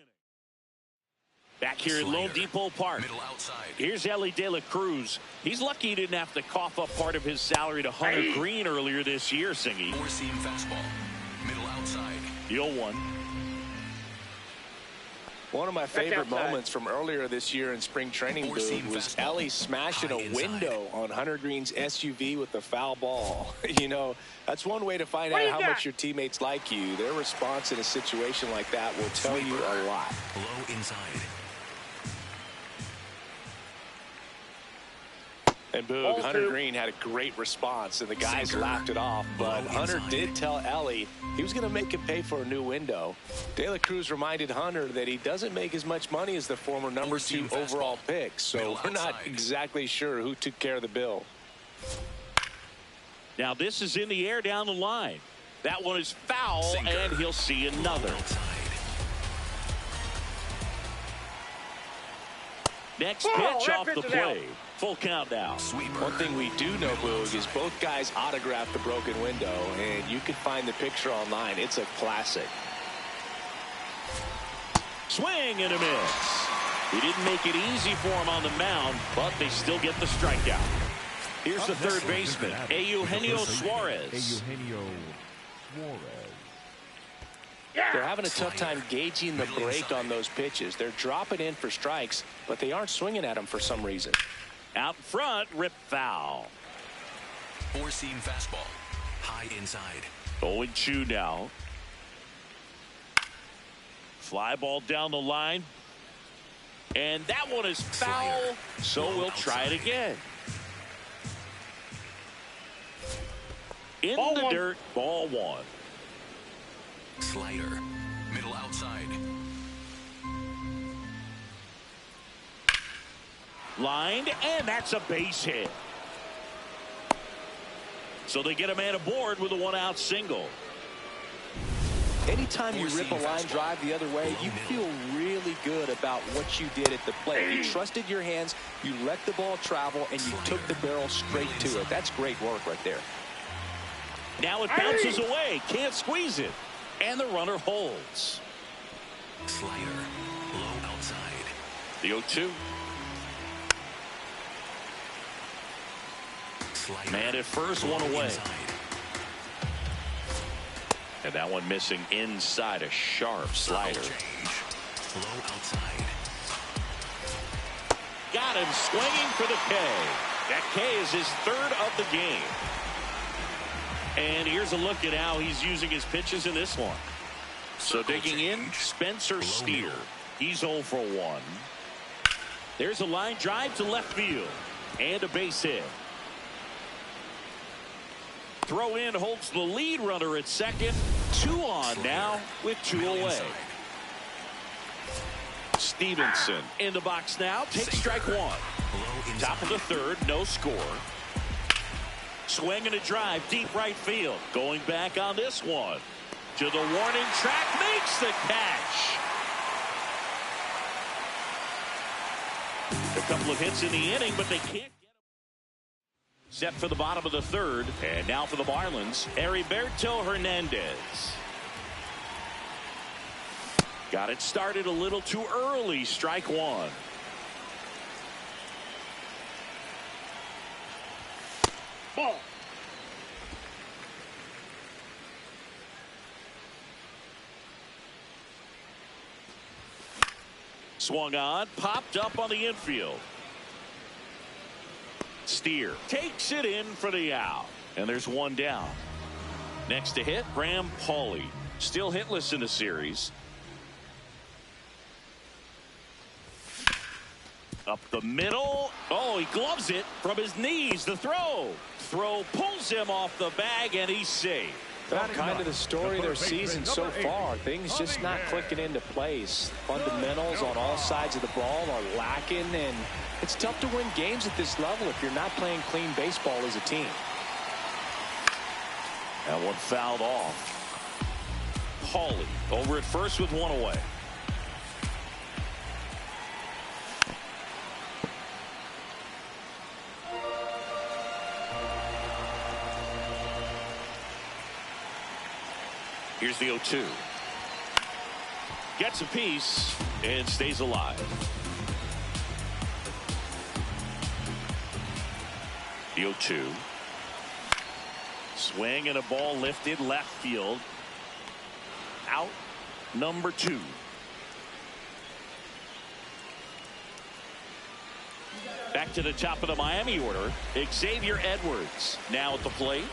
S1: Back here at Lone Depot Park.
S4: Middle outside.
S1: Here's Ellie De La Cruz. He's lucky he didn't have to cough up part of his salary to Hunter Green earlier this year, Singy.
S4: Four-seam fastball. Middle outside.
S1: The 0-1.
S2: One of my favorite moments from earlier this year in spring training was Ellie smashing a window on Hunter Green's SUV with the foul ball. You know, that's one way to find out how much your teammates like you. Their response in a situation like that will tell you a lot.
S4: Low inside.
S2: And Boog, Hunter Green had a great response, and the guys laughed it off. But Hunter did tell Ellie he was going to make him pay for a new window. De La Cruz reminded Hunter that he doesn't make as much money as the former number 2 overall pick. So we're not exactly sure who took care of the bill.
S1: Now this is in the air down the line. That one is foul, and he'll see another. Next pitch off the plate. Full count now.
S4: Sweeper.
S2: One thing we do know, Boog, is both guys autographed the broken window, and you can find the picture online. It's a classic.
S1: Swing and a miss. He didn't make it easy for him on the mound, but they still get the strikeout. Here's the third baseman, Eugenio Suarez.
S2: They're having a tough time gauging the break on those pitches. They're dropping in for strikes, but they aren't swinging at them for some reason.
S1: Out front, rip foul.
S4: Four-seam fastball. High inside.
S1: 0-2 now. Fly ball down the line. And that one is foul, so we'll try it again. In the dirt, ball one.
S4: Slider. Middle outside.
S1: Lined, and that's a base hit. So they get a man aboard with a one-out single.
S2: Anytime you rip a line drive the other way, you feel really good about what you did at the plate. You trusted your hands, you let the ball travel, and you took the barrel straight to it. That's great work right there.
S1: Now it bounces away. Can't squeeze it. And the runner holds.
S4: Slider. Low outside.
S1: The 0-2.
S4: Slider.
S1: Man at first, one away.
S4: Inside.
S1: And that one missing inside, a sharp slider.
S4: Low outside.
S1: Got him swinging for the K. That K is his third of the game. And here's a look at how he's using his pitches in this one. So digging in, Spencer Steer. He's 0 for 1. There's a line drive to left field. And a base hit. Throw in holds the lead runner at second. 2 on now with 2 away. Stevenson in the box now. Takes strike 1. Top of the third, no score. Swing and a drive, deep right field. Going back on this one. To the warning track, makes the catch. A couple of hits in the inning, but they can't get him. Set for the bottom of the third. And now for the Marlins, Heriberto Hernandez. Got it started a little too early. Strike 1. Ball. Swung on, popped up on the infield. Steer takes it in for the out. And there's one down. Next to hit, Graham Pauley. Still hitless in the series. Up the middle. Oh, he gloves it from his knees. The throw. Throw pulls him off the bag, and he's safe.
S2: Well, kind of the story of their season so far. Things just not clicking into place. Fundamentals on all sides of the ball are lacking, and it's tough to win games at this level if you're not playing clean baseball as a team.
S1: That one fouled off. Pauley over at first with 1 away. Here's the 0-2. Gets a piece and stays alive. The 0-2. Swing and a ball lifted left field. Out number 2. Back to the top of the Miami order. Xavier Edwards now at the plate.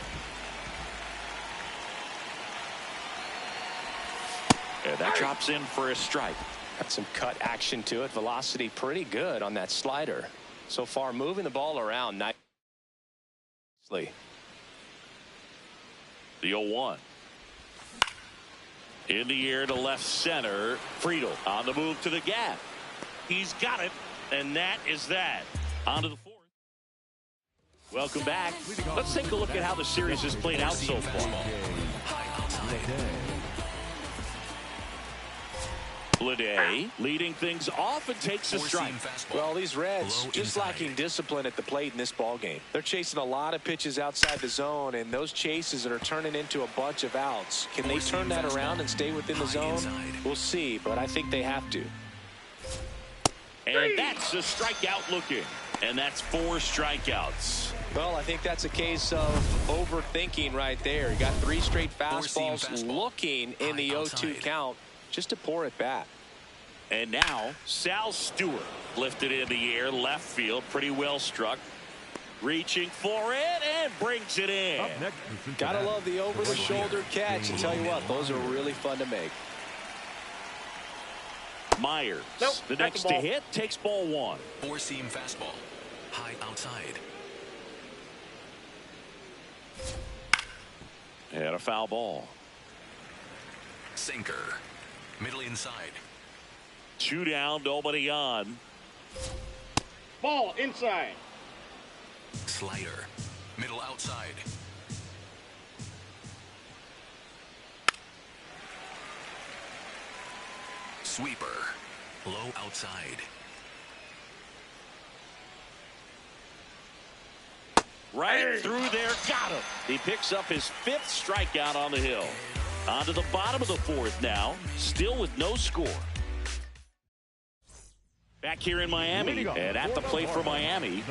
S1: And that drops in for a strike.
S2: Got some cut action to it. Velocity pretty good on that slider. So far moving the ball around nicely.
S1: The 0-1. In the air to left center. Friedel on the move to the gap. He's got it. And that is that. On to the 4th. Welcome back. Let's take a look at how the series has played out so far. Bleday leading things off and takes a strike.
S2: Well, these Reds just lacking discipline at the plate in this ball game. They're chasing a lot of pitches outside the zone, and those chases are turning into a bunch of outs. Can they turn that around and stay within the zone? We'll see, but I think they have to.
S1: And that's a strikeout looking. And that's 4 strikeouts.
S2: Well, I think that's a case of overthinking right there. You got 3 straight fastballs looking in the 0-2 count just to pour it back.
S1: And now Sal Stewart lifted in the air, left field, pretty well struck. Reaching for it and brings it in.
S2: Gotta love the over-the-shoulder catch. And tell you what, those are really fun to make.
S1: Myers, the next to hit, takes ball 1.
S4: 4-seam fastball, high outside.
S1: And a foul ball.
S4: Sinker, middle inside.
S1: 2 down, nobody on.
S3: Ball inside.
S4: Slider, middle outside. Sweeper, low outside.
S1: Right through there, got him. He picks up his 5th strikeout on the hill. On to the bottom of the 4th now, still with no score. Back here in Miami, and at the plate for Miami,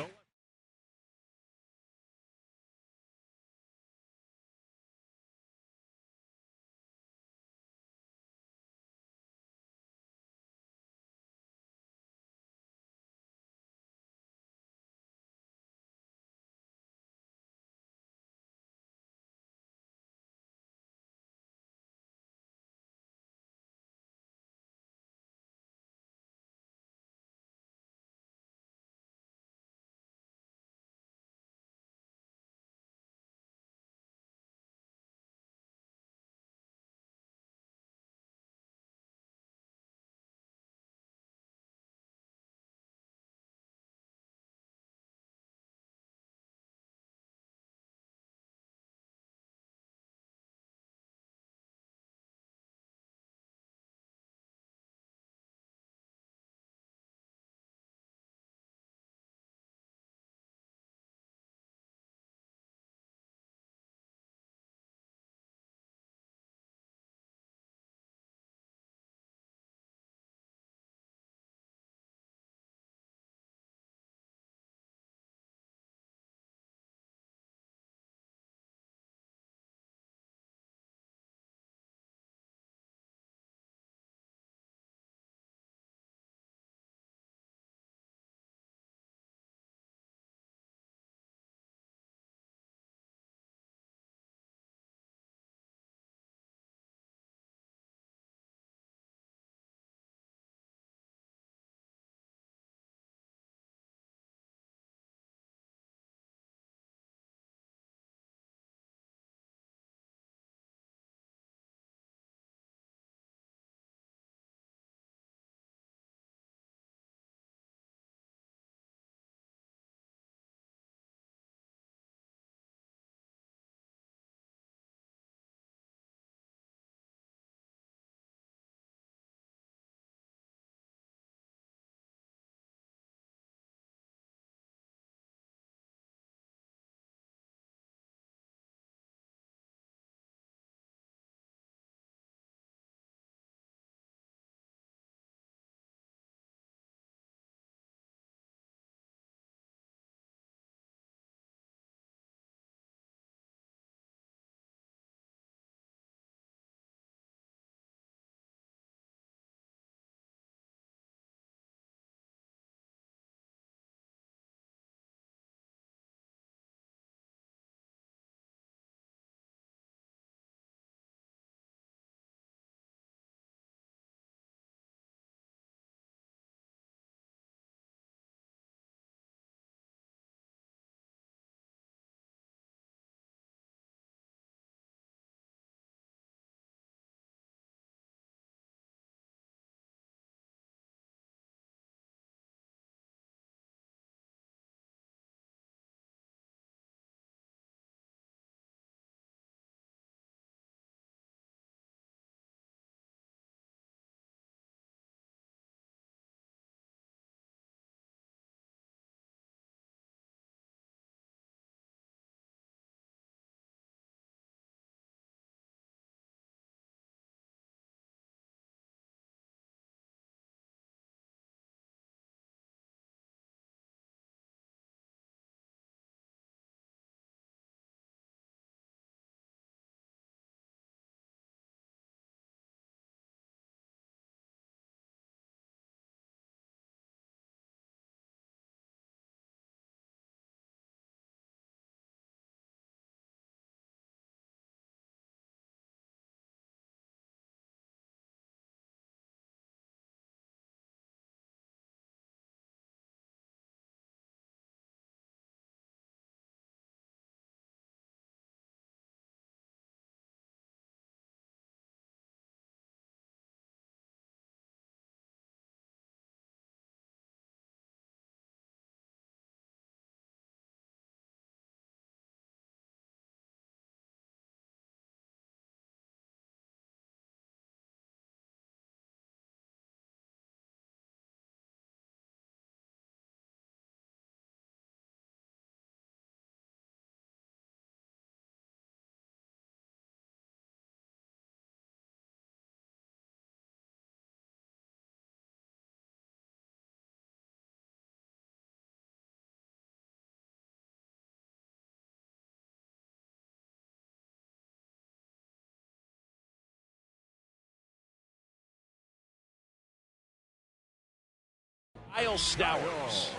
S1: Stowers.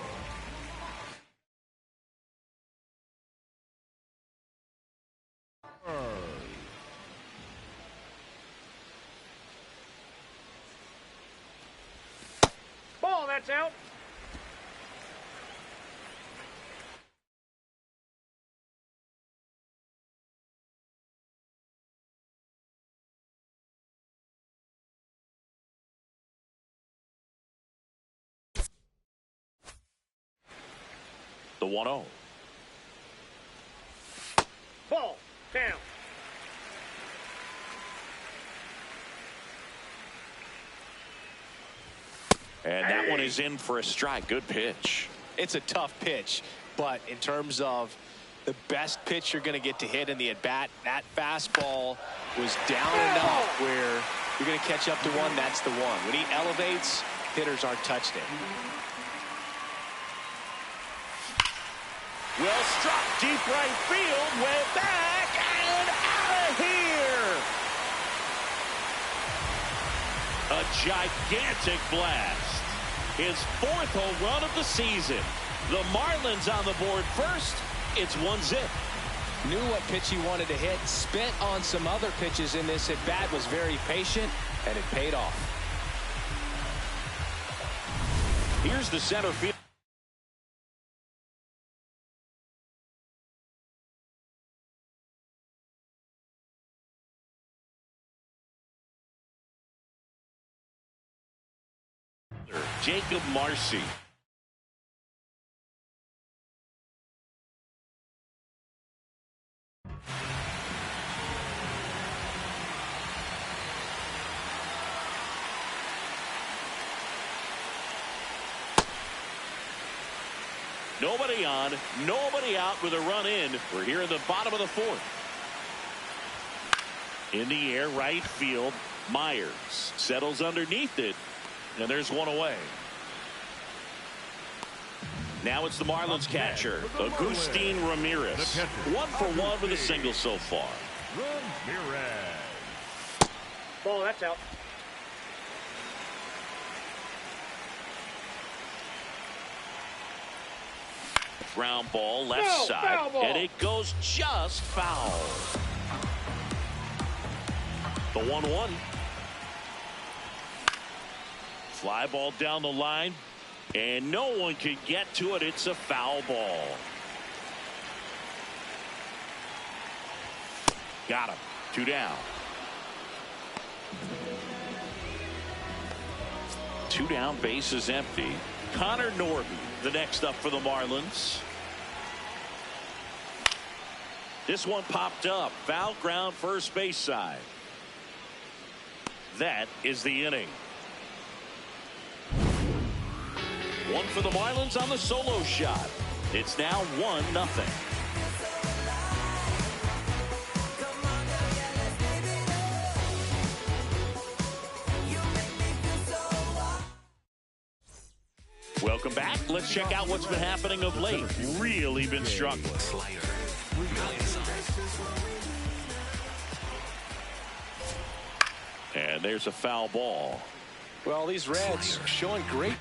S3: Ball, that's out.
S1: The 1-0.
S3: Ball, down.
S1: And that one is in for a strike. Good pitch.
S2: It's a tough pitch, but in terms of the best pitch you're going to get to hit in the at-bat, that fastball was down enough where you're going to catch up to one. That's the one. When he elevates, hitters aren't touched it.
S1: Well struck, deep right field, way back, and out of here. A gigantic blast. His 4th home run of the season. The Marlins on the board first. It's 1-0.
S2: Knew what pitch he wanted to hit, spent on some other pitches in this at-bat, was very patient, and it paid off.
S1: Here's the center field. Jacob Marcy. Nobody on, nobody out with a run in. We're here in the bottom of the 4th. In the air, right field. Myers settles underneath it. And there's one away. Now it's the Marlins catcher, Agustin Ramirez. 1 for 1 with a single so far.
S5: Ramirez.
S3: Ball, that's out.
S1: Ground ball, left side.
S3: Foul ball.
S1: And it goes just foul. The 1-1. Fly ball down the line. And no one could get to it. It's a foul ball. Got him. 2 down. 2 down, base is empty. Connor Norton, the next up for the Marlins. This one popped up. Foul ground, first base side. That is the inning. 1 for the Marlins on the solo shot. It's now 1-0. Welcome back. Let's check out what's been happening of late. Really been struggling.
S4: Slider. Middle inside.
S1: And there's a foul ball.
S2: Well, these Reds
S4: Slider.
S2: showing great